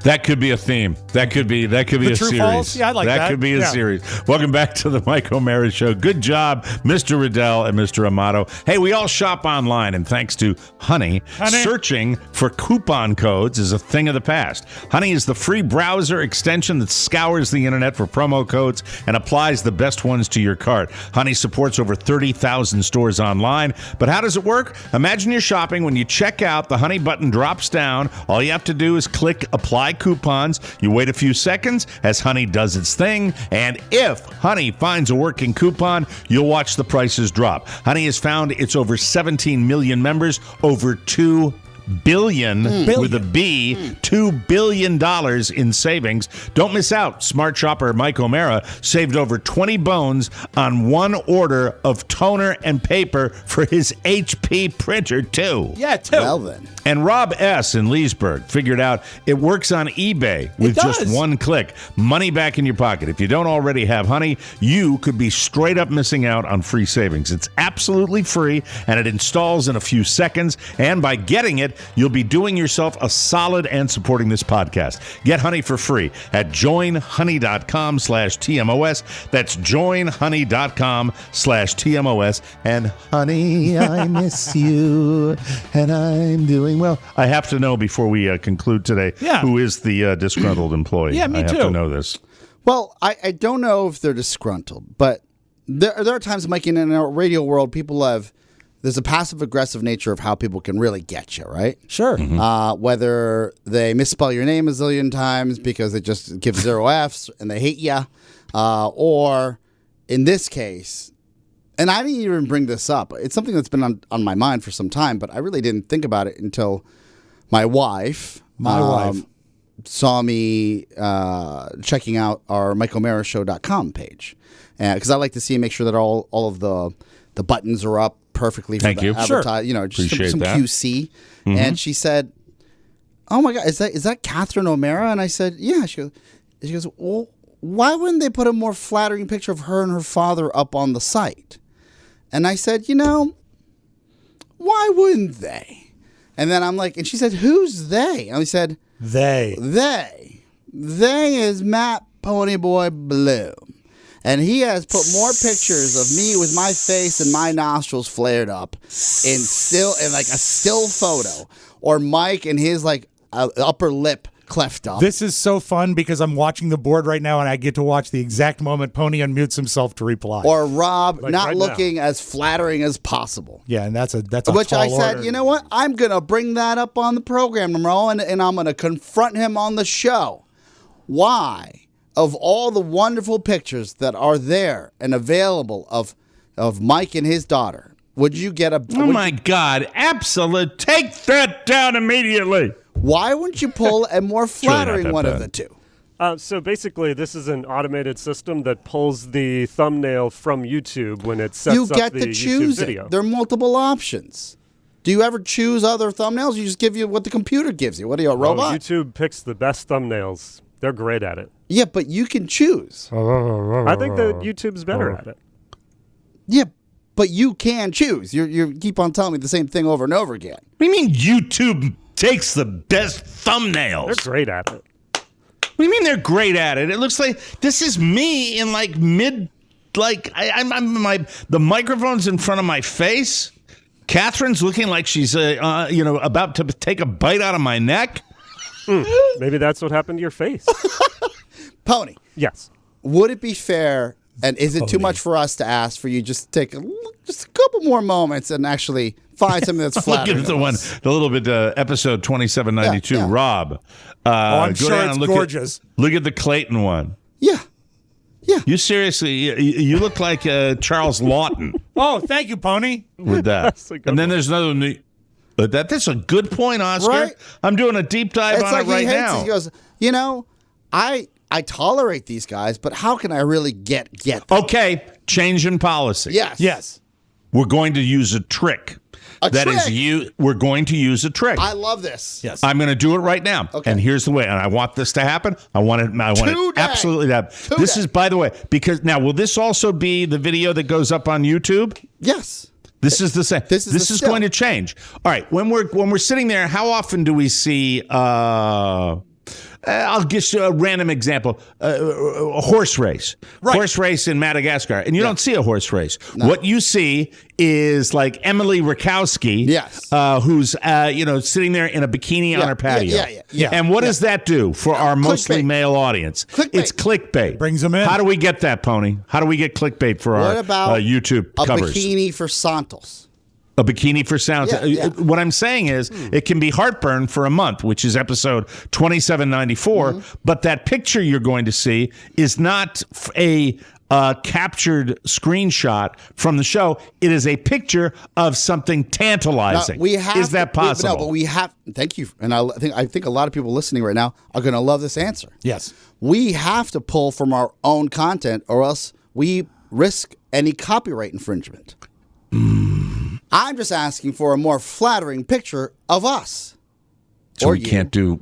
That could be a theme. That could be a True series. False? Yeah, I like that. That could be a series. Welcome back to the Mike O'Mara Show. Good job, Mr. Riddell and Mr. Amato. Hey, we all shop online, and thanks to Honey, searching for coupon codes is a thing of the past. Honey is the free browser extension that scours the internet for promo codes and applies the best ones to your cart. Honey supports over 30,000 stores online. But how does it work? Imagine you're shopping. When you check out, the Honey button drops down. All you have to do is click Apply Coupons. You wait a few seconds as Honey does its thing, and if Honey finds a working coupon, you'll watch the prices drop. Honey has found its over 17 million members, over 2 billion with a B, $2 billion in savings. Don't miss out. Smart shopper Mike O'Mara saved over 20 bones on one order of toner and paper for his HP printer, too. Yeah, too. Well, then. And Rob S. in Leesburg figured out it works on eBay with just one click. Money back in your pocket. If you don't already have Honey, you could be straight up missing out on free savings. It's absolutely free, and it installs in a few seconds. And by getting it, you'll be doing yourself a solid and supporting this podcast. Get Honey for free at joinhoney.com/TMOS. That's joinhoney.com/TMOS. And honey, I miss you, and I'm doing well. I have to know before we conclude today, who is the disgruntled employee? Yeah, me too. I have to know this. Well, I don't know if they're disgruntled, but there are times, Mike, in our radio world, there's a passive-aggressive nature of how people can really get you, right? Sure. Whether they misspell your name a zillion times because they just give 0 Fs and they hate you, or in this case, and I didn't even bring this up. It's something that's been on my mind for some time, but I really didn't think about it until my wife saw me checking out our MikeO'MaraShow.com page. Because I like to make sure that all of the buttons are up perfectly for the advertise. Sure. Just Appreciate some that. QC. And she said, "Oh my God, is that Catherine O'Mara?" And I said, "Yeah." She goes, "Well, why wouldn't they put a more flattering picture of her and her father up on the site?" And I said, why wouldn't they? And then I'm like, and she said, "Who's they?" And I said, They is Matt Ponyboy Bloom. And he has put more pictures of me with my face and my nostrils flared up in a still photo, or Mike and his upper lip cleft up. This is so fun because I'm watching the board right now and I get to watch the exact moment Pony unmutes himself to reply. Or Rob not looking as flattering as possible. Yeah, and that's a which tall I said, order. you know what? I'm gonna bring that up on the program tomorrow, and I'm gonna confront him on the show. Why? Of all the wonderful pictures that are there and available of Mike and his daughter, would you get a... Oh, my God. Absolute. Take that down immediately. Why wouldn't you pull a more flattering one of the two? So basically, this is an automated system that pulls the thumbnail from YouTube when it sets up the YouTube video. There are multiple options. Do you ever choose other thumbnails? You just give you what the computer gives you. What are you, a robot? YouTube picks the best thumbnails. They're great at it. Yeah, but you can choose. I think that YouTube's better at it. Yeah, but you can choose. You keep on telling me the same thing over and over again. What do you mean YouTube takes the best thumbnails? They're great at it. What do you mean they're great at it? It looks like this is me in like mid, like the microphone's in front of my face. Catherine's looking like she's about to take a bite out of my neck. Maybe that's what happened to your face. Pony. Yes. Would it be fair, and is it too much for us to ask for you just to take just a couple more moments and actually find something that's flattering? Look at the little bit episode 2792, Yeah. Robb. I'm sure it's gorgeous. Look at the Clayton one. Yeah. Yeah. You seriously, you look like Charles Lawton Oh, thank you, Pony. with that. That's a good And then one. there's another one. But that's a good point, Oscar. Right? I'm doing a deep dive It's on like it right he hates now. it. He goes, I tolerate these guys, but how can I really get them? Okay, change in policy. Yes. Yes. We're going to use a trick. We're going to use a trick. I love this. Yes. I'm going to do it right now. Okay. And here's the way. And I want this to happen. I want it Today. absolutely to happen. This is, by the way, because now, will this also be the video that goes up on YouTube? Yes. This is the same. This is still. going to change. All right. When we're sitting there, how often do we see? I'll give you a random example: a horse race, horse race in Madagascar, and you don't see a horse race. No. What you see is like Emily Rakowski, who's sitting there in a bikini on her patio. Yeah. And what does that do for our mostly male audience? Clickbait. It's clickbait. Brings them in. How do we get that, Pony? How do we get clickbait for our YouTube covers? A bikini for Santos. A bikini for sound. Yeah. What I'm saying is it can be heartburn for a month, which is episode 2794. But that picture you're going to see is not a captured screenshot from the show. It is a picture of something tantalizing. Is that possible? We have. Thank you. And I think a lot of people listening right now are going to love this answer. Yes. We have to pull from our own content, or else we risk any copyright infringement. I'm just asking for a more flattering picture of us. So we can't do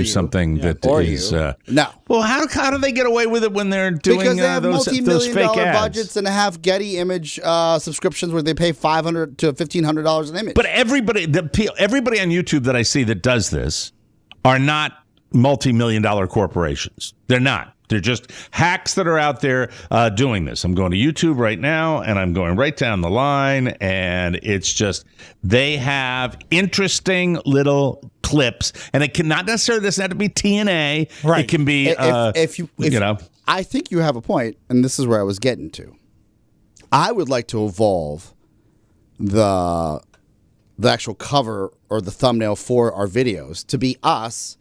something that is no. Well, how do they get away with it when they're doing because they have those fake ads? budgets and have Getty image subscriptions where they pay $500 to $1,500 an image. But everybody on YouTube that I see that does this are not multi-million-dollar corporations. They're not. They're just hacks that are out there doing this. I'm going to YouTube right now, and I'm going right down the line, and it's just they have interesting little clips, and it cannot necessarily doesn't have to be TNA. Right. It can be I think you have a point, and this is where I was getting to. I would like to evolve the actual cover or the thumbnail for our videos to be us,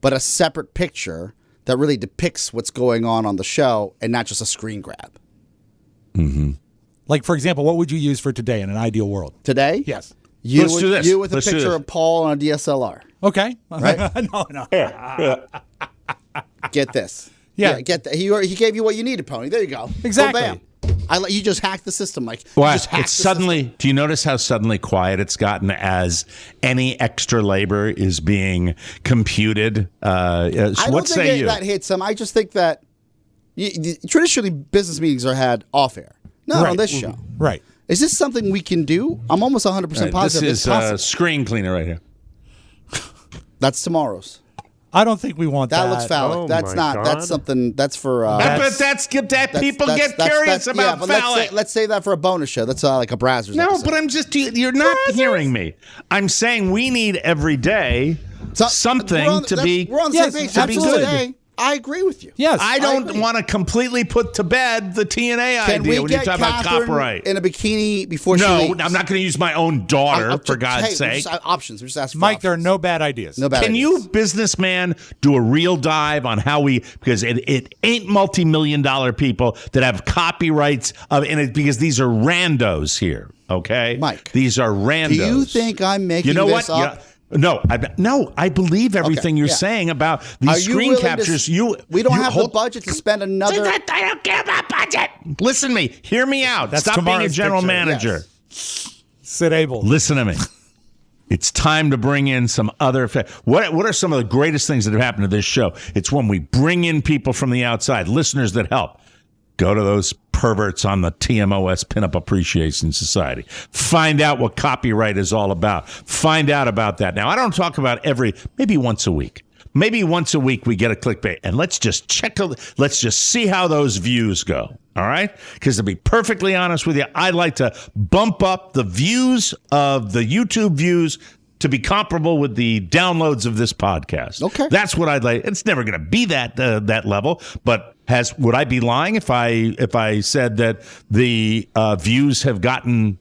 but a separate picture that really depicts what's going on the show and not just a screen grab. Mm-hmm. Like, for example, what would you use for today in an ideal world? Today? Yes. Let's do this. You with a picture of Paul on a DSLR. Okay. Right? No. Get this. Yeah. Get that. He gave you what you needed, Pony. There you go. Exactly. Boom, bam. You just hacked the system, Mike. Wow. You just hacked It's suddenly. Do you notice how suddenly quiet it's gotten as any extra labor is being computed? I don't think that hits him. I just think that traditionally business meetings are had off air, not on this show. Right. Is this something we can do? I'm almost 100% positive. This is screen cleaner right here. That's tomorrow's. I don't think we want that. That looks phallic. Oh that's not. God. That's something. That's for. People get curious about phallic. Let's say that for a bonus show. That's like a Brazzers. No, episode. but I'm just. You're not hearing me. I'm saying we need every day something to be. We're on the same page. Absolutely. Today, I agree with you. Yes. I don't want to completely put to bed the TNA idea when you talk about copyright. In a bikini before No, she leaves? I'm not going to use my own daughter, for God's sake. Options. We're just asking for Mike, there are options. no bad ideas. No bad Can ideas. you, businessman, do a real dive on how because it ain't multi-million-dollar people that have copyrights in it, because these are randos here, okay? Mike. These are randos. Do you think I'm making this up? No, I believe everything you're saying about these screen captures. We don't have the budget to spend another. I don't care about budget. Listen to me. Hear me out. That's Stop being a tomorrow's general picture. manager. Yes. Sid Abel. Listen to me. It's time to bring in some other. What are some of the greatest things that have happened to this show? It's when we bring in people from the outside, listeners that help. Go to those perverts on the TMOS Pinup Appreciation Society. Find out what copyright is all about. Find out about that. Now, I don't talk about maybe once a week. Maybe once a week we get a clickbait, and let's just see how those views go. All right? Because to be perfectly honest with you, I'd like to bump up the views of the YouTube views to be comparable with the downloads of this podcast. Okay. That's what I'd like. It's never going to be that level, but would I be lying if I said that the views have gotten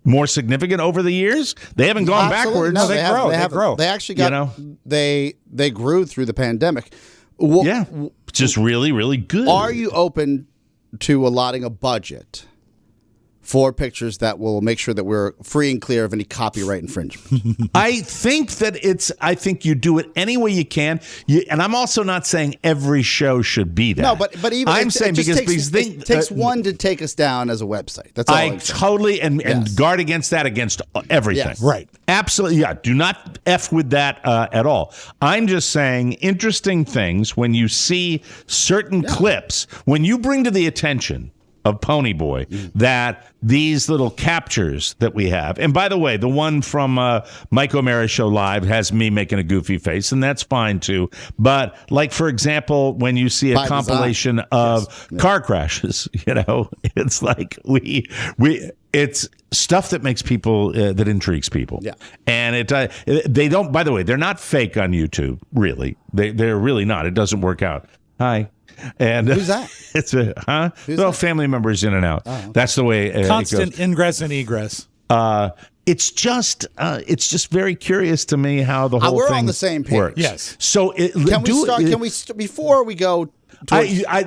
more significant over the years? They haven't gone backwards. No, they grow. They actually got, they grew through the pandemic. Just really, really good. Are you open to allotting a budget for pictures that will make sure that we're free and clear of any copyright infringement? I think you do it any way you can. And I'm also not saying every show should be that. No, but even I'm saying it takes one to take us down as a website. That's all I'm saying. Totally and guard against that, against everything. Yes. Right. Absolutely. Yeah. Do not F with that at all. I'm just saying interesting things when you see certain clips, when you bring to the attention of Ponyboy that these little captures that we have, and by the way, the one from Mike O'Mara's show live has me making a goofy face, and that's fine too. But like, for example, when you see a compilation of car crashes, it's like it's stuff that makes people that intrigues people. Yeah. And they don't, by the way, they're not fake on YouTube, really. They're really not. It doesn't work out. Hi. And who's that? It's family members in and out. Oh, okay. That's the way constant ingress and egress. It's just very curious to me how the whole thing on the same page. Works. Yes. So can we before we go?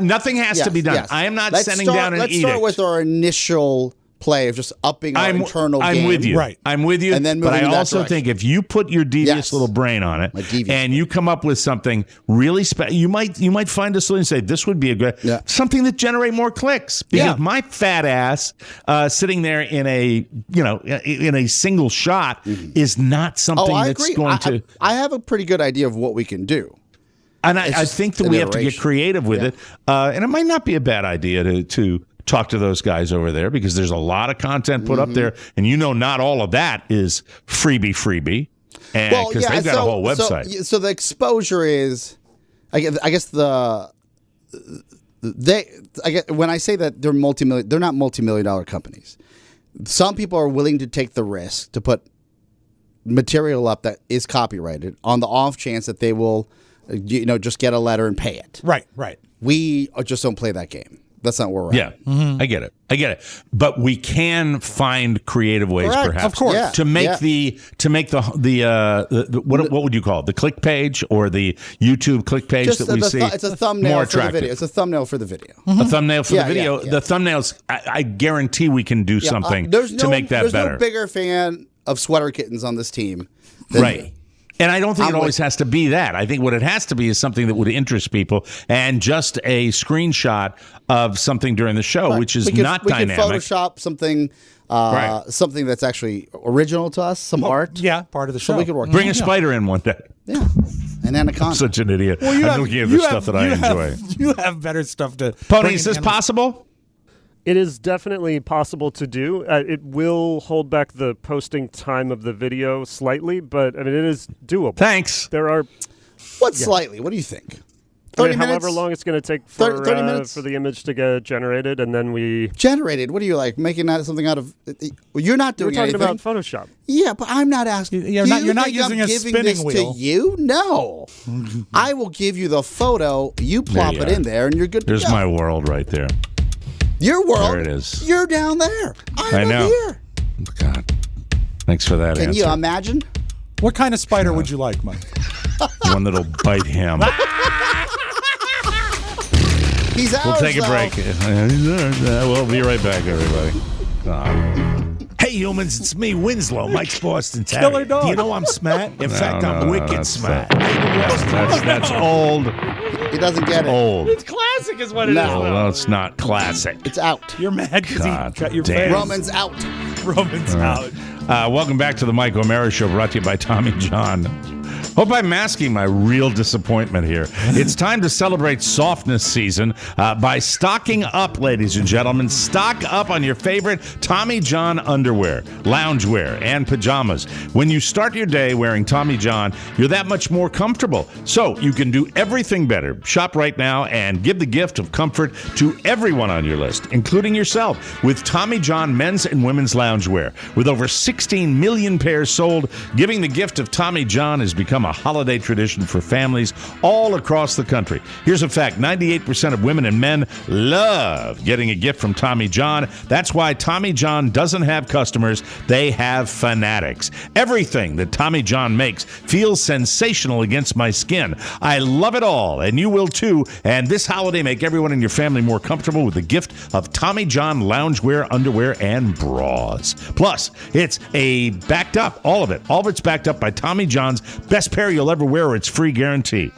Nothing has to be done. Yes. I am not sending down an edict. Let's start with our initial play of just upping our internal game. I'm with you. Right. I'm with you. And then but I also think if you put your devious little brain on it and you come up with something really special, you might find a solution and say, this would be a good something that generate more clicks. Because my fat ass sitting there in a single shot is not something that's going to. I have a pretty good idea of what we can do. And I think that we have to get creative with it. And it might not be a bad idea to talk to those guys over there, because there's a lot of content put up there, and not all of that is freebie, and because they've got a whole website. So the exposure is, I guess when I say that they're not multi-million-dollar companies. Some people are willing to take the risk to put material up that is copyrighted on the off chance that they will, just get a letter and pay it. Right. We just don't play that game. That's not where we're at. I get it. But we can find creative ways, perhaps, of course, to make the what would you call it? The click page or the YouTube click page that we see? It's a thumbnail for the video. It's a thumbnail for the video. A thumbnail for the video. The thumbnails. I guarantee we can do something to make that better. There's no bigger fan of sweater kittens on this team than me. And I don't think it always has to be that. I think what it has to be is something that would interest people, and just a screenshot of something during the show, which is not dynamic. We could Photoshop something, something that's actually original to us, some art. Yeah, part of the show. So we could work. Bring a spider in one day. Yeah, an anaconda. I'm such an idiot. I'm looking at the stuff that I enjoy. You have better stuff to. Pony, is this possible? It is definitely possible to do. It will hold back the posting time of the video slightly, but it is doable. Thanks. There are. Slightly? What do you think? 30 minutes? However long it's going to take for 30 minutes? For the image to get generated, and then we generated. What do you like? Making something out of? You're not doing. We're talking anything. about Photoshop. Yeah, but I'm not asking. You're not using a spinning wheel. To you? No. I will give you the photo. You plop it in there, and you're good. There's my world right there. Your world. There it is. You're down there. I know. Here. God. Thanks for that answer. Can you imagine? What kind of spider would you like, Mike? One that'll bite him. He's ours, We'll take a break. We'll be right back, everybody. Hey, humans, it's me, Winslow, Mike's Boston Terrier. Killer dog. Do you know I'm smart? In fact, I'm wicked smart. That's old. He doesn't get it. Old. It's classic is what it is. No, it's not classic. It's out. You're mad because he cut your damn. face. Roman's out. Roman's out. Welcome back to the Mike O'Mara Show, brought to you by Tommy John. Hope I'm masking my real disappointment here. It's time to celebrate softness season by stocking up, ladies and gentlemen. Stock up on your favorite Tommy John underwear, loungewear, and pajamas. When you start your day wearing Tommy John, you're that much more comfortable. So you can do everything better. Shop right now and give the gift of comfort to everyone on your list, including yourself, with Tommy John men's and women's loungewear. With over 16 million pairs sold, giving the gift of Tommy John has become a holiday tradition for families all across the country. Here's a fact: 98% of women and men love getting a gift from Tommy John. That's why Tommy John doesn't have customers, they have fanatics. Everything that Tommy John makes feels sensational against my skin. I love it all, and you will too. And this holiday, make everyone in your family more comfortable with the gift of Tommy John loungewear, underwear, and bras. Plus, it's a backed up, all of it's backed up by Tommy John's best pair you'll ever wear, or its free guarantee.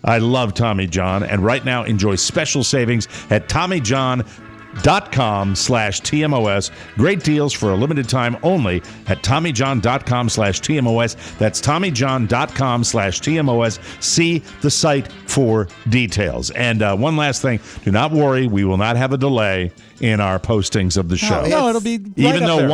I love Tommy John, and right now enjoy special savings at TommyJohn.com/TMOS. Great deals for a limited time only at TommyJohn.com/TMOS. That's TommyJohn.com/TMOS. See the site for details. And one last thing, do not worry, we will not have a delay in our postings of the show. No, it'll be right even up though there.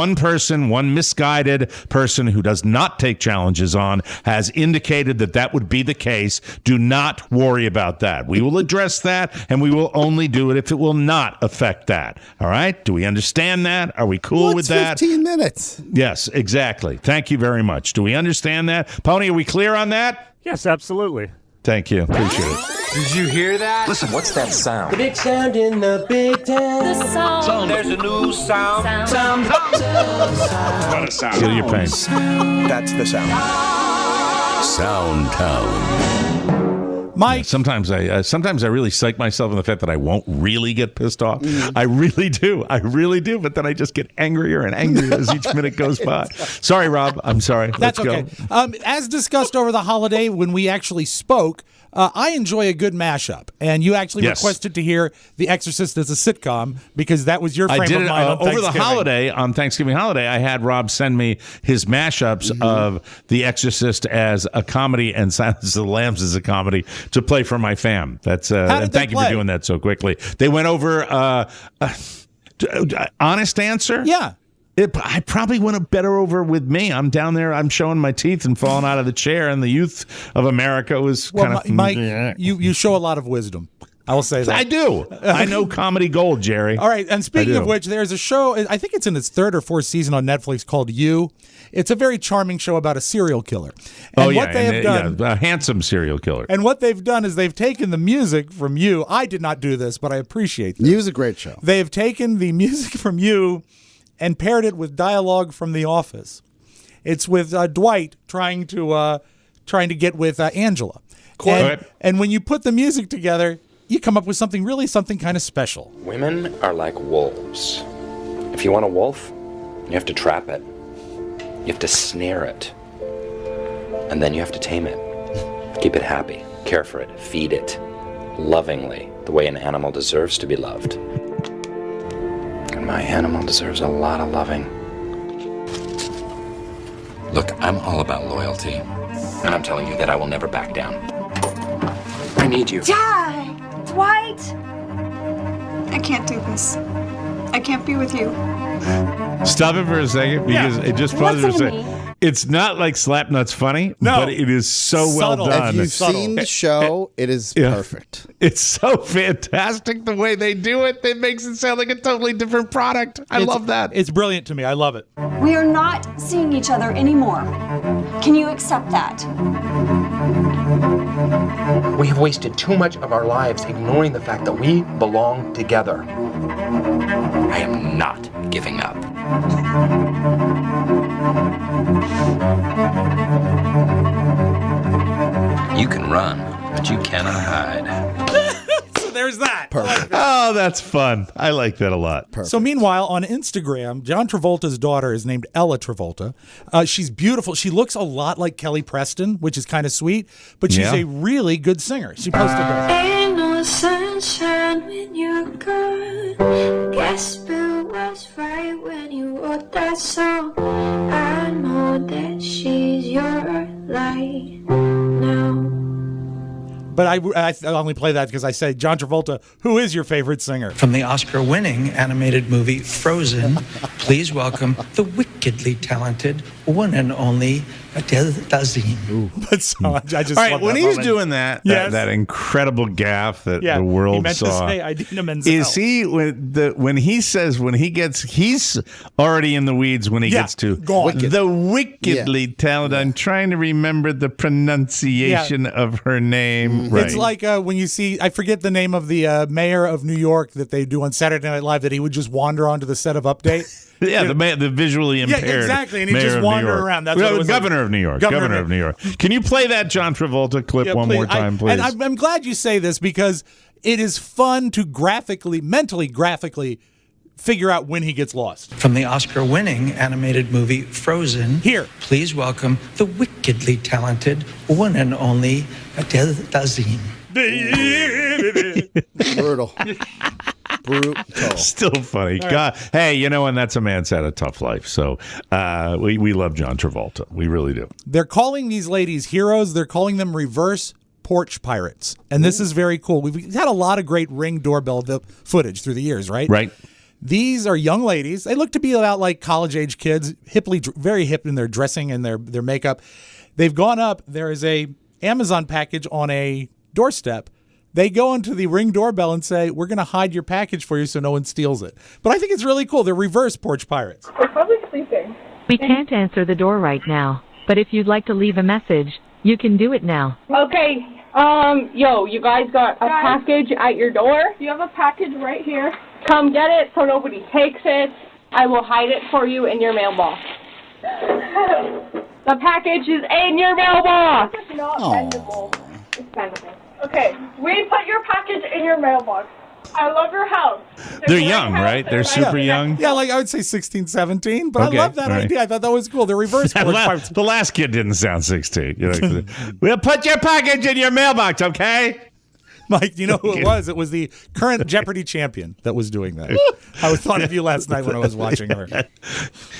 one misguided person who does not take challenges on has indicated that would be the case. Do not worry about that. We will address that, and we will only do it if it will not affect that. All right? Do we understand that? Are we cool with that? 15 minutes. Yes, exactly. Thank you very much. Do we understand that? Pony, are we clear on that? Yes, absolutely. Thank you. Appreciate it. Did you hear that? Listen, what's that sound? The big sound in the big town. The sound. There's a new sound. Sound. What a sound. Feel your pain. That's the sound. Sound Town. Mike. Sometimes I really psych myself in the fact that I won't really get pissed off. I really do. But then I just get angrier and angrier as each minute goes by. Sorry, Rob. I'm sorry. That's Let's okay. go. As discussed over the holiday when we actually spoke, I enjoy a good mashup, and you actually requested to hear The Exorcist as a sitcom because that was your frame I did of it mind on over the Thanksgiving. holiday. On Thanksgiving holiday, I had Rob send me his mashups of The Exorcist as a comedy and Silence of the Lambs as a comedy to play for my fam. That's and thank you for doing that so quickly. They went over honest answer. Yeah. I probably went better over with me. I'm down there. I'm showing my teeth and falling out of the chair, and the youth of America was kind of. Mike, you show a lot of wisdom. I will say that. I do. I know comedy gold, Jerry. All right, and speaking of which, there's a show, I think it's in its 3rd or 4th season on Netflix called You. It's a very charming show about a serial killer. And what they have done, a handsome serial killer. And what they've done is they've taken the music from You. I did not do this, but I appreciate this. You's a great show. They have taken the music from You and paired it with dialogue from The Office. It's with Dwight trying to get with Angela. And when you put the music together, you come up with something kind of special. Women are like wolves. If you want a wolf, you have to trap it. You have to snare it. And then you have to tame it. Keep it happy. Care for it. Feed it. Lovingly, the way an animal deserves to be loved. And my animal deserves a lot of loving. Look, I'm all about loyalty. And I'm telling you that I will never back down. I need you. Dad! Dwight! I can't do this. I can't be with you. Stop it for a second because it just bothers me. To say it's not like Slapnuts funny, but it is so well done. If you've seen the show, it is perfect. It's so fantastic the way they do it. It makes it sound like a totally different product. I love that. It's brilliant to me. I love it. We are not seeing each other anymore. Can you accept that? We have wasted too much of our lives ignoring the fact that we belong together. I am not giving up. You can run, but you cannot hide. So there's that. Perfect. Oh, that's fun. I like that a lot. Perfect. So meanwhile, on Instagram, John Travolta's daughter is named Ella Travolta. She's beautiful. She looks a lot like Kelly Preston, which is kind of sweet, but she's a really good singer. She posted her. Ain't no sunshine when you're gone. Guess Bill was right when you wrote that song. I know that she's your light now. But I only play that because I say, John Travolta, who is your favorite singer? From the Oscar-winning animated movie Frozen, please welcome the wickedly talented one and only Adele Dazeem. But so, I just all right, love when that he's moment. doing that, Yes. that incredible gaffe that the world he meant saw. to say Idina Menzel. Is he when he says he's already in the weeds when he gets to the wickedly talented? I'm trying to remember the pronunciation of her name. Right. It's like when you see, I forget the name of the mayor of New York that they do on Saturday Night Live, that he would just wander onto the set of Update. Yeah, the visually impaired. Yeah, exactly, and he mayor just of wander New York. around. That's what it was Governor like. of New York. Governor Governor of New York. Can you play that John Travolta clip one more time, please? And I'm glad you say this because it is fun to mentally graphically figure out when he gets lost. From the Oscar-winning animated movie Frozen, here, please welcome the wickedly talented one and only Adele Dazeem. Brutal. Still funny. God, hey, you know, and that's a man's had a tough life. So we love John Travolta. We really do. They're calling these ladies heroes. They're calling them reverse porch pirates. And this is very cool. We've had a lot of great Ring doorbell footage through the years, right? Right. These are young ladies. They look to be about like college-age kids, very hip in their dressing and their makeup. They've gone up. There is a Amazon package on a doorstep. They go into the Ring doorbell and say, we're going to hide your package for you so no one steals it. But I think it's really cool. They're reverse porch pirates. They're probably sleeping. We can't answer the door right now, but if you'd like to leave a message, you can do it now. Okay, you guys got a package at your door? You have a package right here. Come get it so nobody takes it. I will hide it for you in your mailbox. The package is in your mailbox. It's not bendable. It's bendable. Okay, we put your package in your mailbox. I love your house. They're young, right? They're super young. Yeah, like I would say 16, 17, but Okay, I love that all right. idea. I thought that was cool. They're reverse porch pirates. The last kid didn't sound 16. You know, we'll put your package in your mailbox, okay? Mike, you know who it was? It was the current Jeopardy champion that was doing that. I thought of you last night when I was watching her.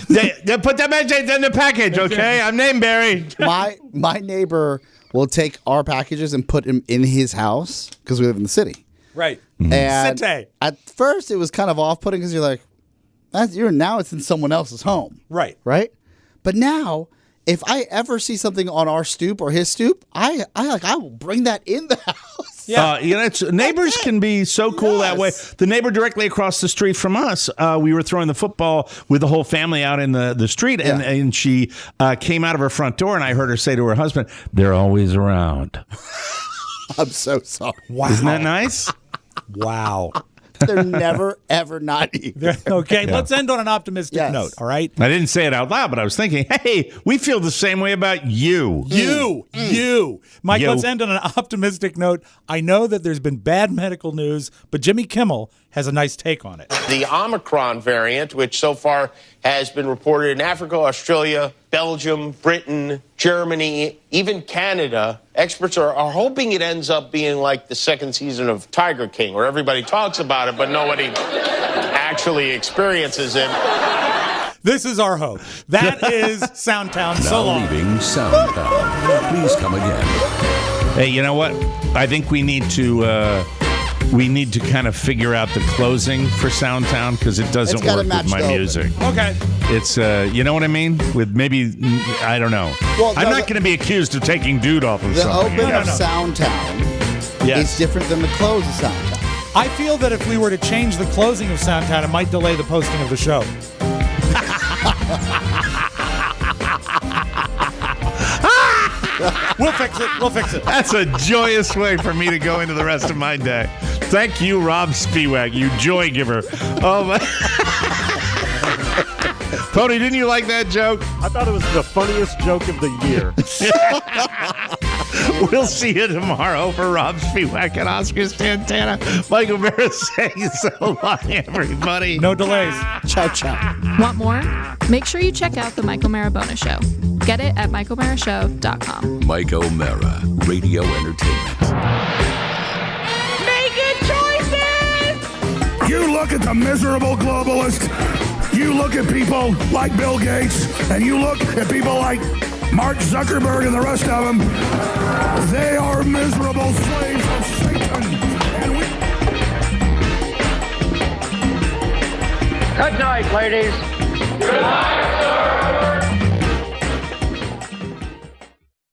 They put the message in the package, okay? I'm name Barry. My neighbor will take our packages and put them in his house because we live in the city. Right. And Sente. at first, it was kind of off-putting because you're like, now it's in someone else's home. Right. Right? But now, if I ever see something on our stoop or his stoop, I will bring that in the house. Yeah, neighbors can be so cool that way. The neighbor directly across the street from us, we were throwing the football with the whole family out in the street, and she came out of her front door, and I heard her say to her husband, "They're always around." I'm so sorry. Wow. Isn't that nice? Wow. They're never, ever not either. Okay, let's end on an optimistic note, all right? I didn't say it out loud, but I was thinking, hey, we feel the same way about you. You. Mike, let's end on an optimistic note. I know that there's been bad medical news, but Jimmy Kimmel has a nice take on it. The Omicron variant, which so far has been reported in Africa, Australia, Belgium, Britain, Germany, even Canada. Experts are hoping it ends up being like the second season of Tiger King, where everybody talks about it, but nobody actually experiences it. This is our hope. That is Soundtown. So long. Now leaving Soundtown. Please come again. Hey, you know what? I think we need to kind of figure out the closing for Soundtown because it doesn't work with my music. Okay. It's you know what I mean? With maybe I don't know. Well, I'm not going to be accused of taking dude off of The something. open of Soundtown is different than the close of Soundtown. I feel that if we were to change the closing of Soundtown, it might delay the posting of the show. We'll fix it. That's a joyous way for me to go into the rest of my day. Thank you, Robb Spiewak, you joy giver. Oh my. Tony, didn't you like that joke? I thought it was the funniest joke of the year. We'll see you tomorrow for Robb Spiewak and Oscar Santana. Michael Barra saying so long, everybody. No delays. Ciao, ciao. Want more? Make sure you check out The Mike O'Mara Show. Get it at MikeO'MaraShow.com. Mike O'Mara, Radio Entertainment. Make good choices! You look at the miserable globalist. you look at people like Bill Gates and you look at people like Mark Zuckerberg and the rest of them, they are miserable slaves of Satan. And Good night, ladies. Good night.